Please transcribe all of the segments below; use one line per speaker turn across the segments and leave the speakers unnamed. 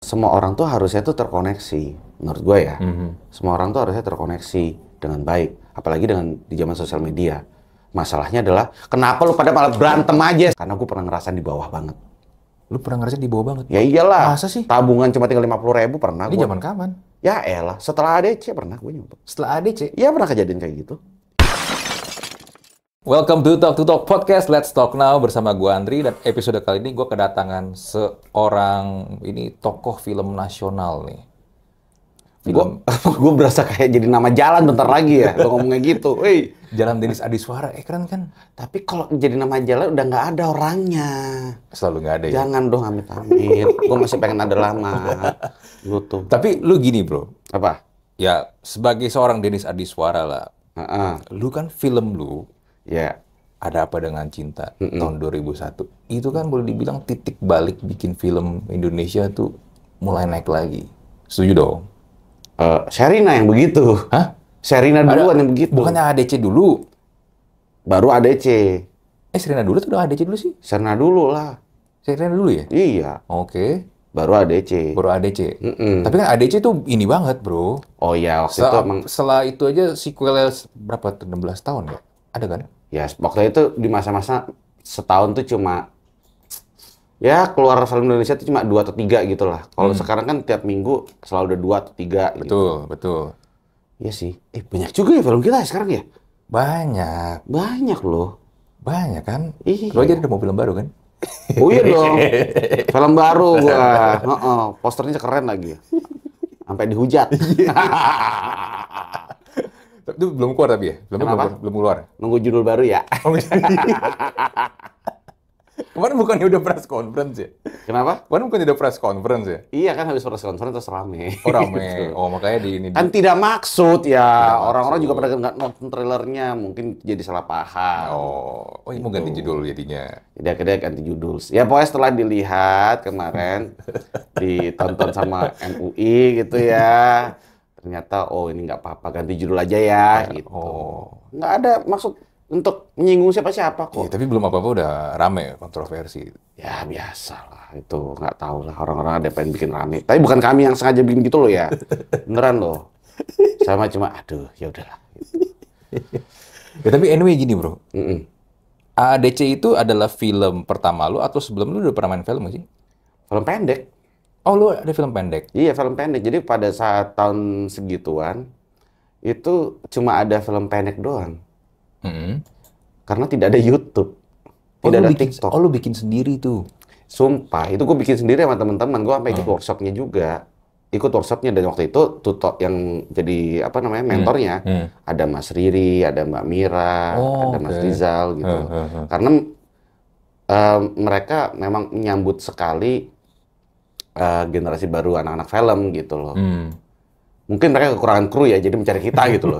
Semua orang tuh harusnya tuh terkoneksi, menurut gue ya. Semua orang tuh harusnya terkoneksi dengan baik, apalagi di zaman sosial media. Masalahnya adalah, kenapa lu pada malah berantem aja? Karena gue pernah ngerasain di bawah banget.
Lu pernah ngerasain di bawah banget?
Ya iyalah,
Masa sih?
tabungan cuma tinggal 50.000 pernah
Ini
gue.
zaman kapan?
Ya elah, setelah ADC pernah gue nyoba.
Setelah ADC?
Iya pernah kejadian kayak gitu.
Welcome to Talk Podcast, Let's Talk Now bersama gue Andri. Dan episode kali ini gue kedatangan seorang, ini tokoh film nasional nih.
Gue berasa kayak jadi nama jalan bentar lagi ya, lo ngomongnya gitu. Wey.
Jalan Denis Adiswara, keren kan?
Tapi kalau jadi nama jalan udah nggak ada orangnya.
Selalu nggak ada ya?
Jangan dong amit-amit. Gue masih pengen ada lama. Lu tuh.
Tapi lu gini bro,
Apa?
ya sebagai seorang Denis Adiswara lah, lu kan film lu,
Ya.
Ada Apa Dengan Cinta, tahun 2001. Itu kan boleh dibilang titik balik bikin film Indonesia tuh mulai naik lagi. Setuju dong?
Sherina yang begitu.
Hah?
Sherina duluan yang begitu.
Bukannya ADC dulu?
Baru ADC.
Serina dulu tuh udah ADC dulu sih?
Sherina dulu lah.
Serina dulu ya?
Iya.
Oke.
Baru ADC.
Baru ADC. Tapi kan ADC tuh ini banget bro.
Oh iya, waktu itu emang.
Setelah itu aja sequelnya berapa tuh? 16 tahun ya? Ada kan?
Ya, waktu itu di masa-masa setahun tuh cuma. Ya, keluar film Indonesia tuh cuma 2 atau 3 gitu lah. Kalau sekarang kan tiap minggu selalu ada 2 atau 3 gitu.
Betul, betul.
Iya sih. Banyak juga ya film kita sekarang ya?
Banyak.
Banyak loh.
Banyak kan?
Iya.
Lu aja udah mau film baru kan?
Oh iya dong. Film baru gua. Posternya keren lagi. Sampai dihujat.
Itu belum keluar tapi ya?
Kenapa?
Belum keluar.
Nunggu judul baru ya.
Kemarin bukannya udah press conference ya?
Kenapa?
Kemarin bukannya udah press conference ya?
Iya kan habis press conference terus rame.
Oh rame.
Gitu.
Oh makanya di ini.
Kan tidak maksud ya.
Tidak
Orang-orang
maksud.
juga pada nggak nonton trailernya. Mungkin jadi salah paham.
Oh ini mau ganti judul jadinya.
Jadi akhirnya ganti judul. Ya pokoknya setelah dilihat kemarin, ditonton sama MUI gitu ya. Ternyata oh ini nggak apa-apa, ganti judul aja ya gitu.
Oh.
Nggak ada maksud untuk menyinggung siapa-siapa
Iya,
kok.
tapi belum apa-apa udah rame kontroversi.
Ya biasa lah, itu nggak tahu lah orang-orang ada pengen bikin rame. Tapi bukan kami yang sengaja bikin gitu loh ya, beneran loh. Sama cuma, aduh ya udahlah.
Ya tapi anyway gini bro,
Mm-mm.
ADC itu adalah film pertama lu atau sebelum lu udah pernah main film nggak sih?
Film pendek,
Oh lu ada film pendek?
iya film pendek. Jadi pada saat tahun segituan itu cuma ada film pendek doang, karena tidak ada YouTube, tidak ada TikTok.
Oh lu bikin sendiri tuh?
Sumpah, itu gue bikin sendiri sama teman-teman. Gue sampai ikut workshopnya juga. Ikut workshopnya dan waktu itu tutor yang jadi apa namanya mentornya ada Mas Riri, ada Mbak Mira,
Oh,
ada Mas
oke.
Rizal gitu. Karena mereka memang menyambut sekali generasi baru anak-anak film gitu loh. Mungkin mereka kekurangan kru ya, jadi mencari kita gitu loh.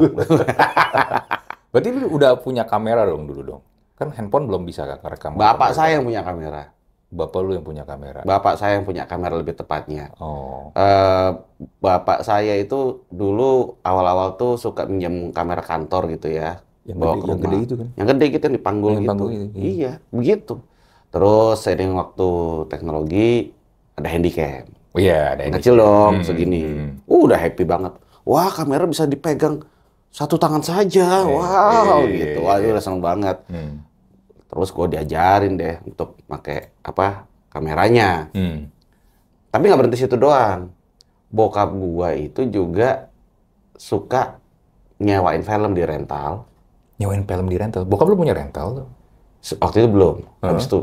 Berarti lu udah punya kamera dong dulu dong? Kan handphone belum bisa kan rekam.
Bapak saya yang punya kamera.
Bapak lu yang punya kamera?
Bapak saya yang punya kamera lebih tepatnya.
Oh.
Bapak saya itu dulu awal-awal tuh suka minjem kamera kantor gitu ya.
Yang
Bawa
gede-
ke
yang
rumah.
gede itu kan?
Yang gede gitu yang dipanggul
Yang
gitu.
panggul itu, iya.
Iya, begitu. Terus seiring waktu teknologi ada handycam.
Oh iya, ada
Yang
ini.
kecil dong, segini. Udah happy banget. Wah, kamera bisa dipegang satu tangan saja. Wow, gitu. Wah, itu udah seneng banget. Terus gue diajarin deh untuk pakai apa kameranya. Tapi nggak berhenti situ doang. Bokap gua itu juga suka nyewain film di rental.
Nyewain film di rental. Bokap lu punya rental tuh?
Waktu itu belum. Habis itu,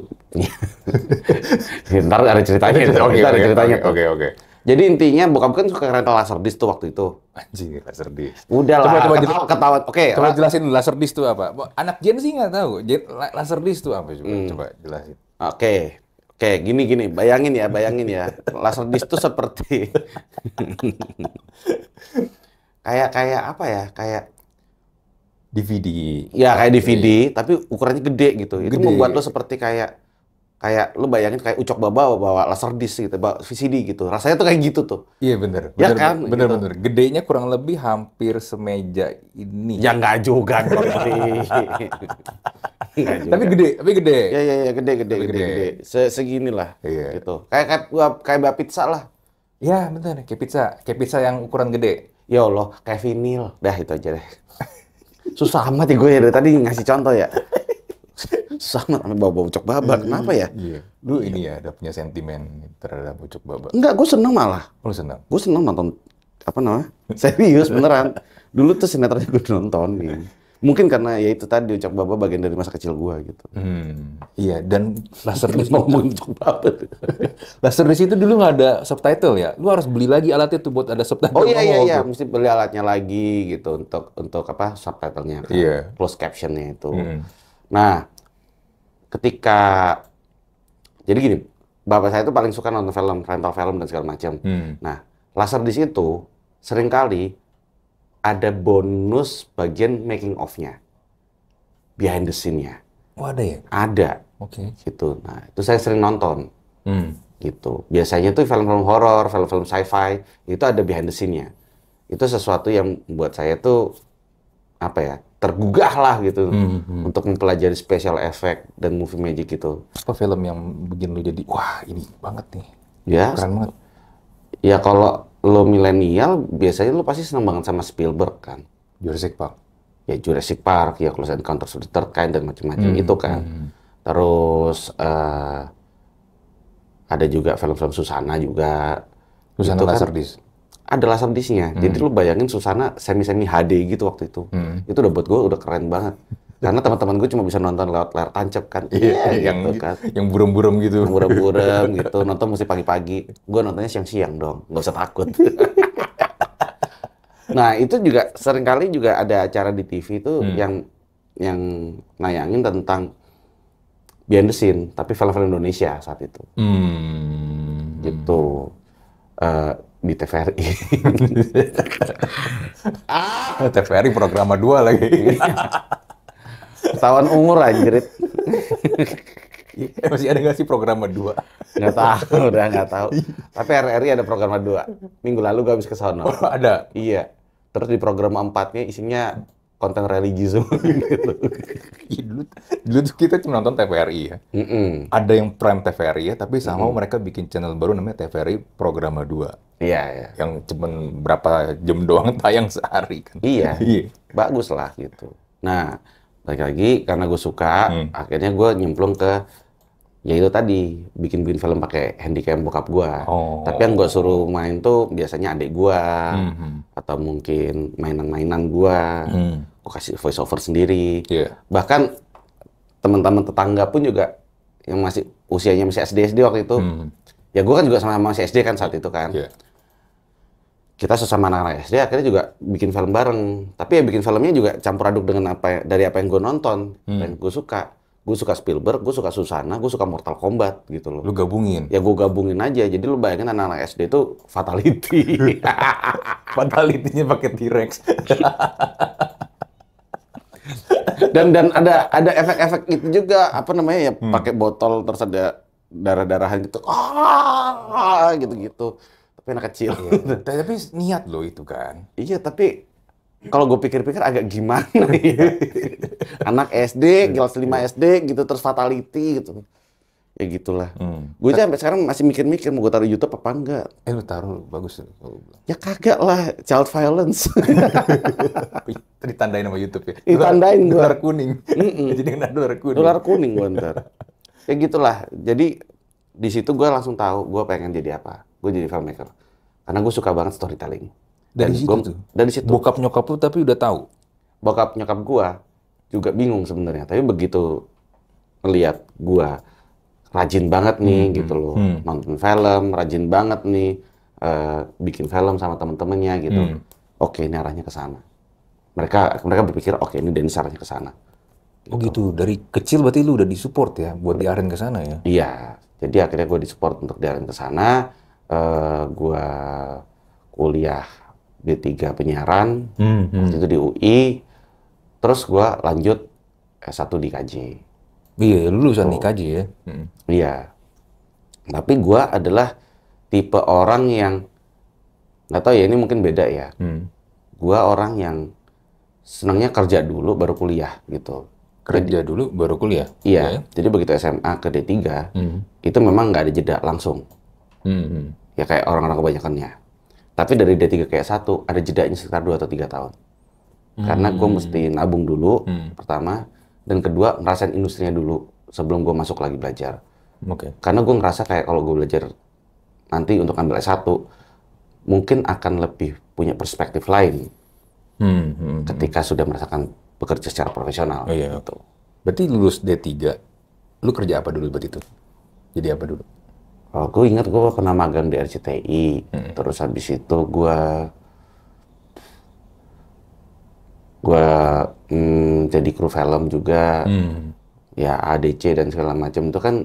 ntar ada ceritanya. Ntar ada ceritanya tuh.
Oke.
Jadi intinya bokap kan suka rental laserdisc tuh waktu itu.
Anjing, laserdisc.
Udah lah,
Coba
ketawa. Oke,
Coba jelasin laserdisc itu apa? Anak Gen sih nggak tahu. Laserdisc itu apa? Coba jelasin.
Oke, gini, bayangin ya, laserdisc itu seperti kayak apa ya, kayak
DVD.
ya kayak DVD, tapi ukurannya gede gitu. Itu
Gede.
membuat lo seperti kayak lu bayangin kayak Ucok Baba bawa laserdisc gitu, bawa VCD gitu. Rasanya tuh kayak gitu tuh.
Iya bener.
Ya
Bener,
kan,
Bener,
gitu.
bener. Gedenya kurang lebih hampir semeja ini.
Ya nggak juga dong. Nggak juga.
Tapi gede.
Ya, gede.
Tapi gede.
Seginilah
Iya.
gitu. Kayak bak pizza lah.
Ya, bener. Kayak pizza yang ukuran gede.
Ya Allah, kayak vinil. Dah itu aja deh. Susah amat ya gue ya dari tadi ngasih contoh ya. Susah amat sampai bawa-bawa ucok baba. Kenapa ya?
Iya. Lu ini ya, ada punya sentimen terhadap Ucok Baba.
Enggak, gue seneng malah.
Lu senang?
Gue seneng nonton, apa namanya? Serius, beneran. Dulu tuh sinetronnya gue nontonin. Mungkin karena ya itu tadi, Ucok Baba bagian dari masa kecil gue gitu.
Iya, dan Laserdisc
Ngomongin Ucok Baba.
Laserdisc itu dulu nggak ada subtitle ya. Lu harus beli lagi alatnya tuh buat ada subtitle.
Oh iya
ngomong
iya,
tuh.
mesti beli alatnya lagi gitu untuk apa subtitlenya kan,
Iya.
closed captionnya itu. Nah, ketika jadi gini, bapak saya itu paling suka nonton film, rental film dan segala macam. Nah, Laserdisc itu seringkali ada bonus bagian making of-nya, behind the scene-nya.
Oh, ada ya?
Ada,
Oke.
gitu. Nah, itu saya sering nonton, gitu. Biasanya tuh film-film horor, film-film sci-fi, itu ada behind the scene-nya. Itu sesuatu yang buat saya tuh, apa ya, tergugah lah gitu, untuk mempelajari special effect dan movie magic gitu.
Apa film yang bikin lu jadi, wah ini banget nih,
Ya,
keren banget.
ya kalau lo milenial, biasanya lo pasti seneng banget sama Spielberg kan.
Jurassic Park.
Ya Jurassic Park, ya Close Encounters of the Third Kind dan macam-macam itu kan. Terus ada juga film-film Susana juga.
Susana
Itu kan
Laserdisc.
ada Laserdisc-nya. Jadi lo bayangin Susana semi-semi HD gitu waktu itu. Itu udah buat gue udah keren banget. Karena teman-teman gue cuma bisa nonton lewat layar tancap kan.
yang
gitu kan.
yang buram-buram gitu.
Buram-buram gitu, nonton mesti pagi-pagi. Gue nontonnya siang-siang dong, nggak usah takut. Nah, itu juga seringkali juga ada acara di TV itu yang nayangin tentang behind the scene, tapi film-film Indonesia saat itu. Gitu. Di TVRI.
TVRI program 2 lagi.
Ketahuan umur anjrit.
Masih ada nggak sih program 2?
Nggak tahu, udah nggak tahu. Tapi RRI ada program 2. Minggu lalu gue habis ke sono.
Oh, ada.
Iya. Terus di program 4-nya isinya konten religi semua gitu.
Dulu tuh kita cuma nonton TVRI ya. Ada yang Prime TVRI ya, tapi sama mereka bikin channel baru namanya TVRI Programa 2.
Iya, iya.
Yang cuman berapa jam doang tayang sehari kan.
Iya. Bagus lah gitu. Nah, balik lagi karena gue suka, akhirnya gue nyemplung ke ya itu tadi, bikin film pakai handycam bokap gue. Tapi yang gue suruh main tuh biasanya adik gue, atau mungkin mainan-mainan gue. Gue kasih voice over sendiri. Bahkan teman-teman tetangga pun juga yang masih usianya masih SD waktu itu. Ya gue kan juga sama masih SD kan saat itu kan. Kita sesama anak-anak SD akhirnya juga bikin film bareng. Tapi ya bikin filmnya juga campur aduk dengan dari apa yang gue nonton, yang gue suka. Gue suka Spielberg, gue suka Susana, gue suka Mortal Kombat gitu loh.
Lu gabungin?
Ya gue gabungin aja. Jadi lu bayangin anak-anak SD itu fatality.
Fatality-nya pakai T-Rex.
dan ada efek-efek itu juga, apa namanya ya, pakai botol terus ada darah-darahan gitu. Gitu-gitu. Tapi anak kecil.
Tapi niat lo itu kan.
Iya, tapi kalau gue pikir-pikir agak gimana ya. Anak SD, kelas 5 SD gitu, terus fatality gitu. Ya gitulah. Gue aja sampai sekarang masih mikir-mikir mau gue taruh YouTube apa enggak.
Lu taruh, bagus.
Ya kagak lah, child violence.
Ditandain sama YouTube ya?
Ditandain gue.
Dolar kuning. Jadi kena dolar kuning.
Dolar kuning gue ntar. Ya gitulah. Jadi di situ gue langsung tahu gue pengen jadi apa. Gue jadi filmmaker. Karena gue suka banget storytelling.
Dari situ tuh?
Dari situ.
Bokap nyokap lu tapi udah tahu?
Bokap nyokap gue juga bingung sebenarnya. Tapi begitu ngeliat gue rajin banget nih gitu loh. Nonton film, rajin banget nih. Bikin film sama temen-temennya gitu. Oke, ini arahnya ke sana. Mereka berpikir, oke ini Dennis arahnya ke sana.
Oh gitu. Dari kecil berarti lu udah disupport ya buat diarahin ke sana ya?
Iya. Jadi akhirnya gue disupport untuk diarahin ke sana. Gue kuliah D3 penyiaran, waktu itu di UI, terus gue lanjut S1 di KJ.
Iya, lulusan di KJ ya?
Iya. Tapi gue adalah tipe orang yang, nggak tahu ya ini mungkin beda ya. Gue orang yang senangnya kerja dulu baru kuliah gitu.
Kerja dulu baru kuliah?
Iya, jadi begitu SMA ke D3, itu memang nggak ada jeda langsung. Ya kayak orang-orang kebanyakannya. Tapi dari D3 kayak satu, ada jedanya sekitar 2 atau 3 tahun. Karena gue mesti nabung dulu, pertama. Dan kedua, ngerasain industrinya dulu sebelum gue masuk lagi belajar.
Oke.
Karena gue ngerasa kayak kalau gue belajar nanti untuk ambil S1, mungkin akan lebih punya perspektif lain ketika sudah merasakan bekerja secara profesional.
Oh, iya.
Gitu.
Berarti lulus D3, lu kerja apa dulu buat itu? Jadi apa dulu?
Oh, gue ingat gue pernah magang di RCTI, terus habis itu gue jadi kru film juga, ya ADC dan segala macam itu kan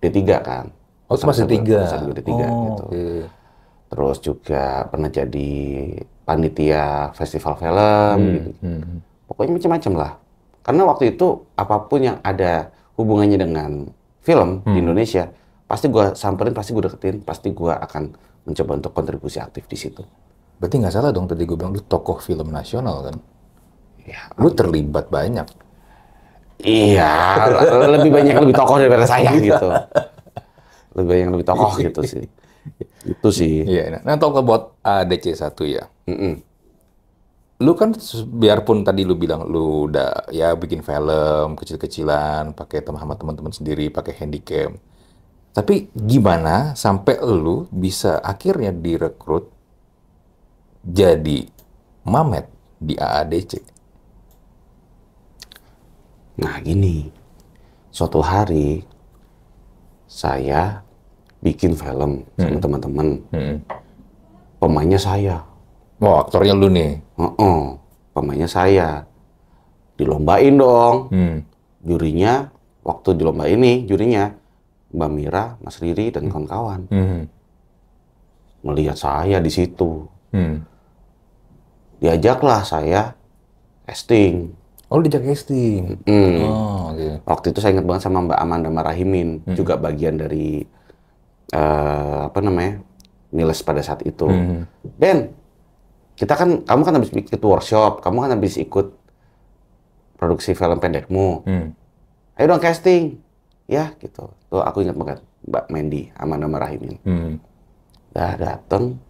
D3 kan.
Oh, itu masih D3.
D3 gitu.
Okay.
Terus juga pernah jadi panitia festival film gitu. Pokoknya macam-macam lah. Karena waktu itu apapun yang ada hubungannya dengan film di Indonesia, pasti gue samperin, pasti gue deketin, pasti gue akan mencoba untuk kontribusi aktif di situ.
Berarti nggak salah dong tadi gue bilang lu tokoh film nasional kan?
Ya,
lu terlibat banyak.
Iya, lebih tokoh daripada saya gitu. Lebih tokoh gitu sih. Itu sih.
Iya, nah talk about ADC 1 ya. Lu kan biarpun tadi lu bilang lu udah ya bikin film kecil-kecilan, pakai sama teman-teman sendiri, pakai handycam. Tapi gimana sampai lu bisa akhirnya direkrut jadi Mamet di AADC?
Nah gini, suatu hari saya bikin film sama teman-teman, pemainnya saya.
Oh, aktornya lu nih?
Pemainnya saya. Dilombain dong. Jurinya, waktu dilomba ini, jurinya Mbak Mira, Mas Riri, dan kawan-kawan. Melihat saya di situ. Diajaklah saya casting.
Oh, diajak casting. Oh, okay.
Waktu itu saya ingat banget sama Mbak Amanda Marahimin, juga bagian dari Niles pada saat itu. Ben, kamu kan habis ikut workshop, kamu kan habis ikut produksi film pendekmu. Ayo dong casting. Ya, gitu. Tuh aku ingat banget Mbak Mandy, Amanda Marahimin. Udah dateng,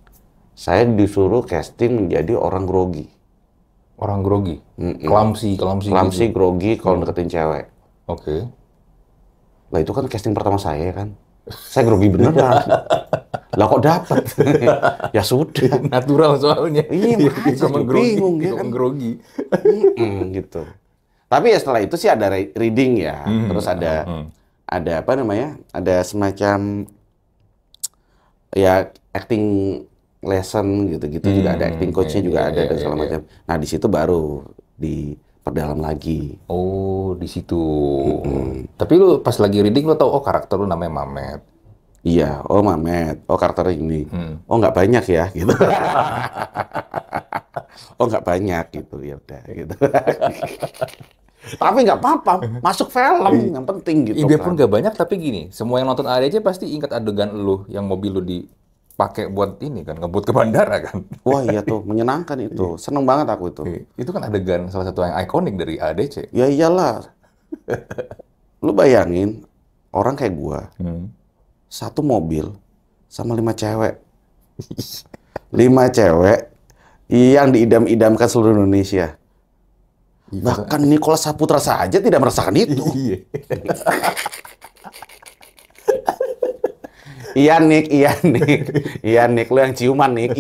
saya disuruh casting menjadi orang grogi.
Orang grogi? Clumsy gitu.
Grogi kalau deketin cewek.
Oke.
Lah itu kan casting pertama saya kan. Saya grogi beneran. Lah kok dapet? Ya sudah.
Natural soalnya.
Iya, makanya bingung ya kan.
Grogi.
Gitu. Tapi ya setelah itu sih ada reading ya. Terus ada ada semacam ya acting lesson gitu-gitu juga ada, acting coachnya juga ada dan segala macam. Nah di situ baru diperdalam lagi.
Oh di situ. Tapi lu pas lagi reading lu tahu karakter lu namanya Mamet.
Iya, Mamet. Karakternya ini. Nggak banyak ya gitu. Nggak banyak gitu ya udah gitu. Tapi nggak apa-apa, masuk film yang penting gitu.
Biarpun nggak banyak tapi gini, semua yang nonton ADC pasti ingat adegan lu yang mobil lu dipakai buat ini kan, ngebut ke bandara kan.
Wah iya tuh, menyenangkan itu. Seneng banget aku itu.
Itu kan adegan salah satu yang ikonik dari ADC.
Ya iyalah. Lu bayangin, orang kayak gua, satu mobil sama 5 cewek. 5 cewek yang diidam-idamkan seluruh Indonesia. Bahkan Nicholas Saputra saja tidak merasakan itu. Iya Nick, lu yang ciuman Nick,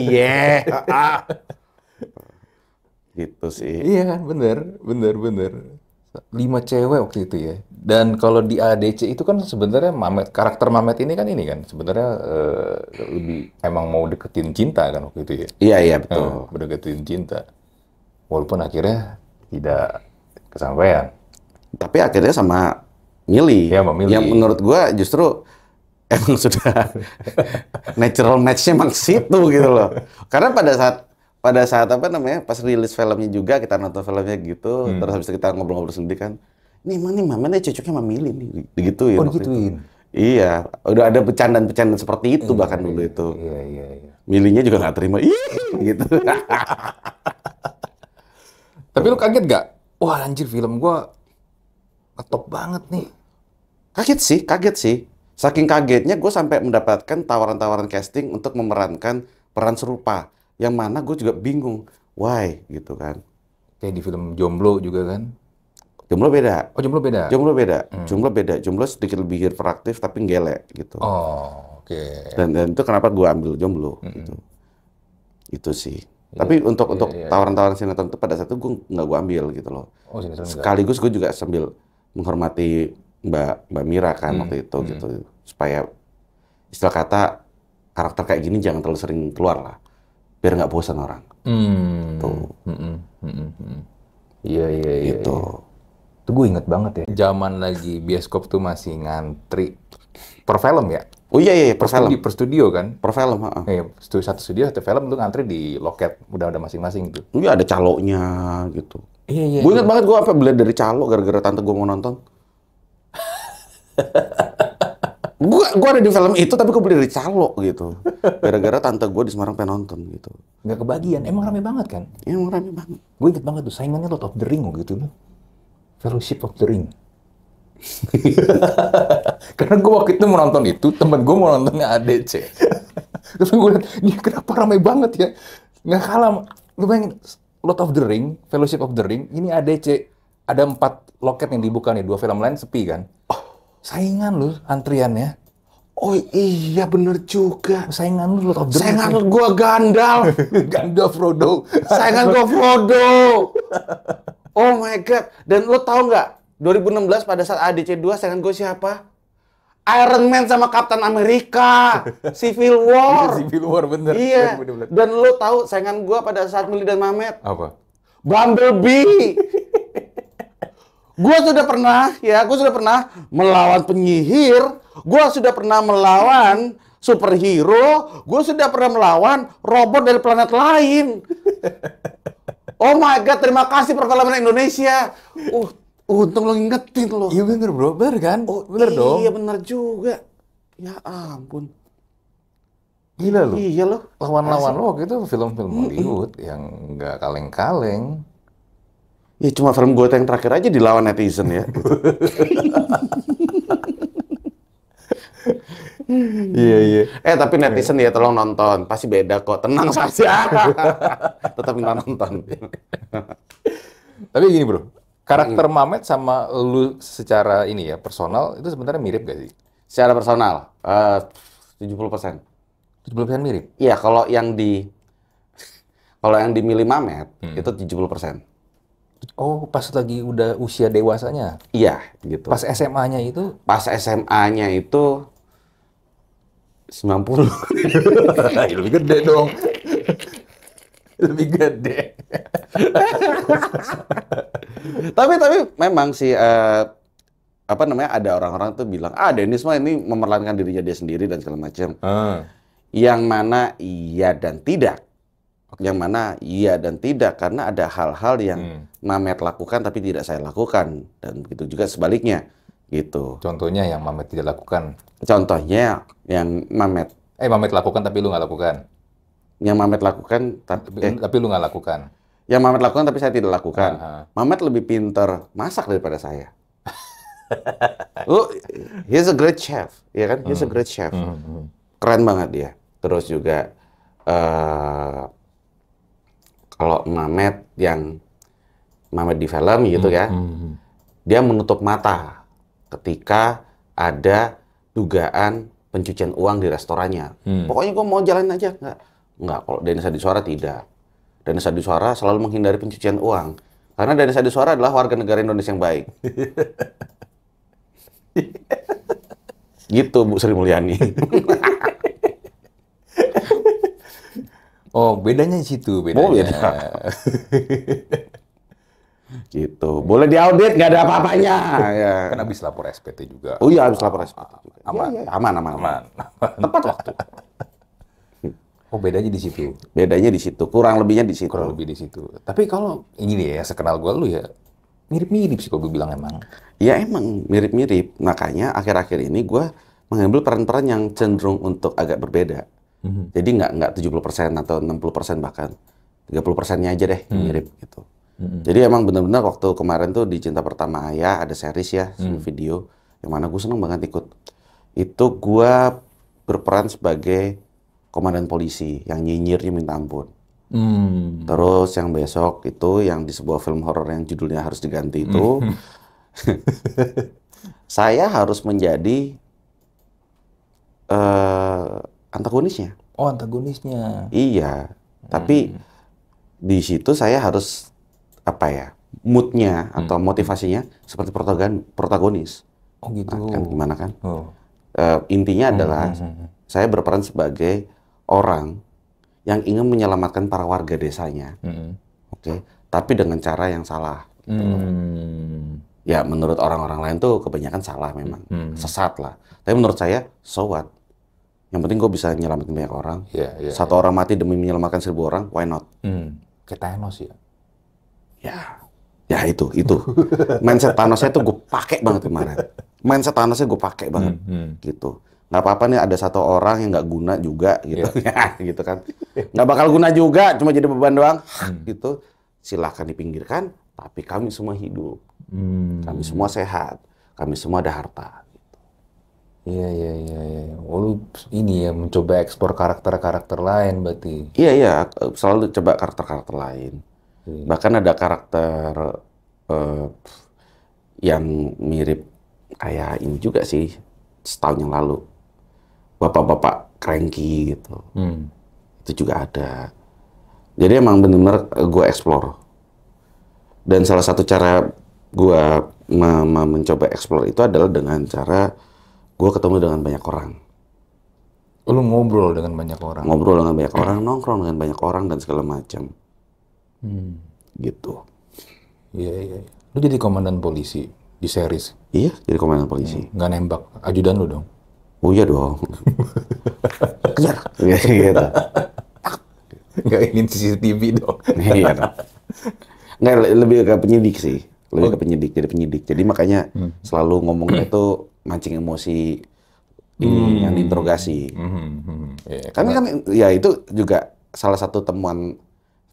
gitu sih.
Iya kan, bener. 5 cewek waktu itu ya. Dan kalau di ADC itu kan sebenarnya karakter Mamet ini kan sebenarnya lebih emang mau deketin cinta kan waktu itu ya.
Iya betul.
Deketin cinta. Walaupun akhirnya tidak kesampaian.
Tapi akhirnya sama Mili.
Ya, sama Mili.
Yang menurut gua justru emang sudah natural match-nya emang situ gitu loh. Karena pada saat pas rilis filmnya juga kita nonton filmnya gitu, terus habis itu kita ngobrol-ngobrol sendiri kan, nih Mamanya cocoknya sama Mili nih, digituin.
Oh digituin?
Iya, udah ada bercandaan seperti itu bahkan dulu itu.
Iya.
Milinya juga nggak terima, gitu.
Tapi lu kaget gak? Wah anjir film gua ngetop banget nih.
Kaget sih. Saking kagetnya gue sampai mendapatkan tawaran-tawaran casting untuk memerankan peran serupa. Yang mana gue juga bingung. Why? Gitu kan.
Kayak di film Jomblo juga kan?
Jomblo beda.
Oh, Jomblo beda?
Jomblo beda. Jomblo beda. Jomblo sedikit lebih hiperaktif tapi gelek gitu.
Oh, oke.
Dan itu kenapa gue ambil Jomblo gitu. Itu sih. Tapi untuk tawaran-tawaran sinetron itu pada saat itu nggak gue ambil gitu loh.
Oh, sinetron enggak.
Sekaligus gue juga sambil menghormati Mbak Mira kan waktu itu gitu, supaya istilah kata karakter kayak gini jangan terlalu sering keluar lah, biar nggak bosan orang. Tuh.
Iya.
Gitu.
Itu gue inget banget ya. Zaman lagi bioskop tuh masih ngantri per film ya.
Oh iya per film.
Per studio kan.
Per film.
Satu studio satu film tuh ngantri di loket udah ada masing-masing tuh.
Iya ada calonya gitu.
Iya.
Gue inget banget gue apa beli dari calo gara-gara tante gue mau nonton. Gue ada di film itu tapi gue beli dari calo gitu. Gara-gara tante gue di Semarang pengen nonton gitu.
Nggak kebagian, emang rame banget kan?
Emang rame banget.
Gue inget banget tuh saingannya Lord of the Ring gitu loh. Fellowship of the Ring. Karena gue waktu itu mau nonton itu, temen gue mau nontonnya ADC. Terus gue liat, ini kenapa ramai banget ya? Nggak kalah, lu bayangin, Lord of the Ring, Fellowship of the Ring, ini ADC. Ada 4 loket yang dibuka nih, 2 film lain sepi kan. Saingan lu, antriannya.
Oh iya bener juga.
Saingan lu Lord of the Ring.
Saingan gue Gandalf.
Gandalf Frodo.
Saingan gue Frodo. Oh my God. Dan lo tau nggak? 2016 pada saat ADC 2 saingan gue siapa? Iron Man sama Captain America. Civil War.
Civil War bener.
Iya.
Bener.
Dan lo tahu saingan gue pada saat Milly dan Mamet?
Apa?
Bumblebee. Gue sudah pernah melawan penyihir. Gue sudah pernah melawan superhero. Gue sudah pernah melawan robot dari planet lain. Oh my God, terima kasih perfilman Indonesia. Untung lo ngingetin lo.
Iya bener bro, bener kan?
Oh
bener dong.
Iya bener juga. Ya ampun.
Gila lo.
Iya lo.
Lawan-lawan lo waktu itu film-film Hollywood yang nggak kaleng-kaleng.
Ya cuma film gue yang terakhir aja dilawan netizen ya.
Iya.
Tapi netizen ya tolong nonton. Pasti beda kok. Tenang saja. Tetap minta nonton.
Tapi gini bro, karakter Mamet sama lu secara ini ya, personal, itu sebenarnya mirip gak sih?
Secara personal, 70%.
70% mirip?
Iya, kalau yang dimilih Mamet, itu 70%.
Oh, pas lagi udah usia dewasanya?
Iya, gitu.
Pas SMA-nya itu?
Pas SMA-nya itu 90.
Lebih gede dong. Lebih gede.
Tapi memang sih ada orang-orang tuh bilang, Dennis mah ini memerankan dirinya dia sendiri dan segala macam. Yang mana iya dan tidak. Yang mana iya dan tidak karena ada hal-hal yang Mamet lakukan tapi tidak saya lakukan dan begitu juga sebaliknya gitu.
Contohnya yang Mamet tidak lakukan.
Contohnya yang Mamet
lakukan tapi lu nggak lakukan.
Yang Mamet lakukan
tapi lu nggak lakukan.
Yang Mamet lakukan tapi saya tidak lakukan. Mamet lebih pintar masak daripada saya. He's a great chef, ya kan? He's a great chef. Keren banget dia. Terus juga kalau Mamet di film gitu ya, dia menutup mata ketika ada dugaan pencucian uang di restorannya. Pokoknya gue mau jalan aja. Enggak, kalau Dennis Adiswara tidak. Dennis Adiswara selalu menghindari pencucian uang. Karena Dennis Adiswara adalah warga negara Indonesia yang baik. Gitu, Bu Sri Mulyani.
Oh, bedanya di situ, bedanya.
Oh, beda. Gitu. Boleh diaudit, nggak ada apa-apanya. Ya.
Kan habis lapor SPT juga.
Oh iya, habis lapor SPT juga.
Aman.
Ya, aman. Tepat waktu.
Oh, bedanya di situ.
Bedanya di situ. Kurang lebihnya di situ.
Kurang lebih di situ. Tapi kalau ini ya, sekenal gue lu ya, mirip-mirip sih kalau gue bilang emang.
Ya emang mirip-mirip. Makanya akhir-akhir ini gue mengambil peran-peran yang cenderung untuk agak berbeda. Jadi nggak 70% atau 60% bahkan. 30%-nya aja deh yang mirip gitu. Jadi emang benar-benar waktu kemarin tuh di Cinta Pertama Ayah ada series ya, video yang mana gue seneng banget ikut. Itu gua berperan sebagai komandan polisi yang nyinyirnya minta ampun. Terus yang besok itu yang di sebuah film horor yang judulnya harus diganti itu, saya harus menjadi antagonisnya.
Oh, antagonisnya.
Iya, tapi di situ saya harus apa ya, moodnya atau motivasinya seperti protagonis.
Oh gitu.
Nah, kan gimana kan?
Oh.
Intinya adalah saya berperan sebagai orang yang ingin menyelamatkan para warga desanya, oke, tapi dengan cara yang salah. Ya menurut orang-orang lain tuh kebanyakan salah memang, sesat lah. Tapi menurut saya, so what? Yang penting gue bisa nyelamatin banyak orang. Satu orang mati demi menyelamatkan 1000 orang, why not?
Kayak Thanos ya.
Ya itu. Mindset Thanosnya tuh gue pakai banget kemarin. Mindset Thanosnya gue pakai banget, gitu. Nggak apa-apa nih ada satu orang yang nggak guna juga, gitu. Gitu kan. Nggak bakal guna juga, cuma jadi beban doang, gitu. Silahkan dipinggirkan, tapi kami semua hidup. Kami semua sehat. Kami semua ada harta.
Iya. Oh, lu ini ya mencoba eksplor karakter-karakter lain berarti.
Iya, selalu coba karakter-karakter lain. Bahkan ada karakter yang mirip kayak ini juga sih, setahun yang lalu. Bapak-bapak cranky gitu. Itu juga ada. Jadi emang benar-benar gue explore. Dan salah satu cara gue mencoba explore itu adalah dengan cara gue ketemu dengan banyak orang.
Lu ngobrol dengan banyak orang?
Ngobrol dengan banyak orang, nongkrong dengan banyak orang, dan segala macam. Gitu.
Iya. Lu jadi komandan polisi di series?
Iya, jadi komandan polisi.
Nggak nembak ajudan lu dong?
Oh iya dong. Kejar. Gitu.
Nggak ingin CCTV dong?
Iya dong. Nggak, lebih ke penyidik sih. Lebih ke penyidik, jadi penyidik. Jadi makanya selalu ngomongnya itu mancing emosi ini yang diinterogasi. Karena kan ya itu juga salah satu temuan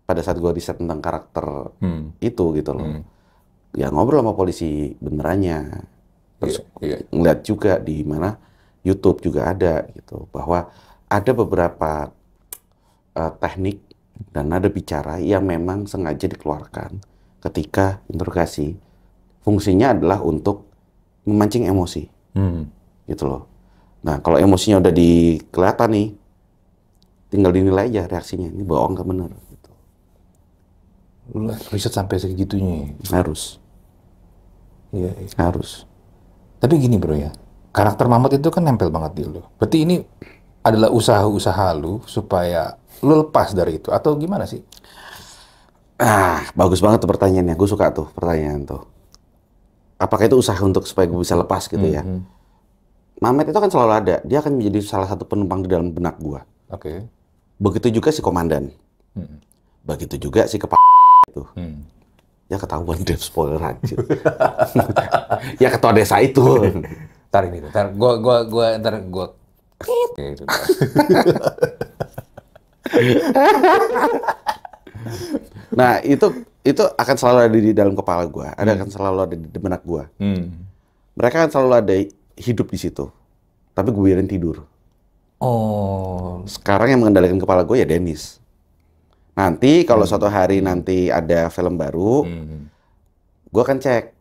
pada saat gue riset tentang karakter itu gitu loh. Ya ngobrol sama polisi benerannya. Terus ngeliat juga di mana YouTube juga ada gitu, bahwa ada beberapa teknik dan nada bicara yang memang sengaja dikeluarkan ketika interogasi. Fungsinya adalah untuk memancing emosi, gitu loh. Nah, kalau emosinya udah kelihatan nih, tinggal dinilai aja reaksinya, ini bohong ke bener. Gitu.
Lu riset sampai segitunya?
Harus.
Iya.
Harus.
Tapi gini bro ya, karakter Mamat itu kan nempel banget di lu. Berarti ini adalah usaha-usaha lu supaya lu lepas dari itu, atau gimana sih?
Bagus banget tuh pertanyaannya. Gue suka tuh pertanyaan tuh. Apakah itu usaha untuk supaya gue bisa lepas gitu ya? Mamet itu kan selalu ada. Dia akan menjadi salah satu penumpang di dalam benak gue.
Oke.
Begitu juga si komandan. Begitu juga si itu. Ya ketahuan deh, spoiler aja. Ya ketua desa itu.
Ntar gue gitu.
Nah, itu akan selalu ada di dalam kepala gue. Akan selalu ada di benak gue. Mereka akan selalu ada hidup di situ. Tapi gue biarin tidur.
Oh.
Sekarang yang mengendalikan kepala gue ya Dennis. Nanti kalau suatu hari nanti ada film baru, gue akan cek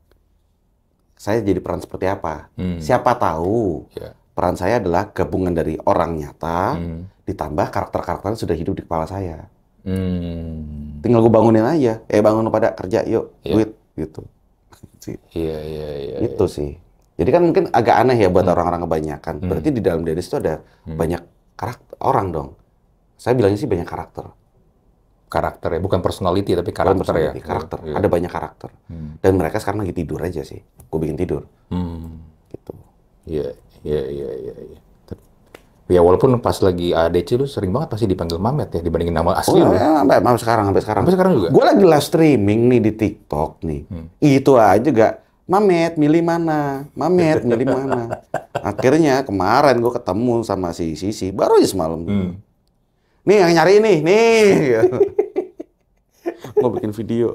saya jadi peran seperti apa. Siapa tahu peran saya adalah gabungan dari orang nyata ditambah karakter-karakter yang sudah hidup di kepala saya. Tinggal gue bangunin aja. Bangun pada kerja yuk, duit gitu.
Iya.
Itu sih. Jadi kan mungkin agak aneh ya buat orang-orang kebanyakan. Berarti di dalam Dennis itu ada banyak karakter orang dong. Saya bilangnya sih banyak karakter.
Karakter ya, bukan personality tapi karakter ya.
Karakter. Ada banyak karakter. Dan mereka sekarang lagi tidur aja sih. Gue bikin tidur. Gitu.
Iya. Ya walaupun pas lagi ADC lu sering banget pasti dipanggil Mamet ya dibandingin nama asli lu.
Sampai sekarang.
Sampai sekarang juga?
Gue lagi live streaming nih di TikTok nih. Itu aja gak. Mamet, milih mana? Mamet, milih mana? Akhirnya kemarin gue ketemu sama si Sisi, baru aja semalam. Nih yang nyari nih. Gue bikin video.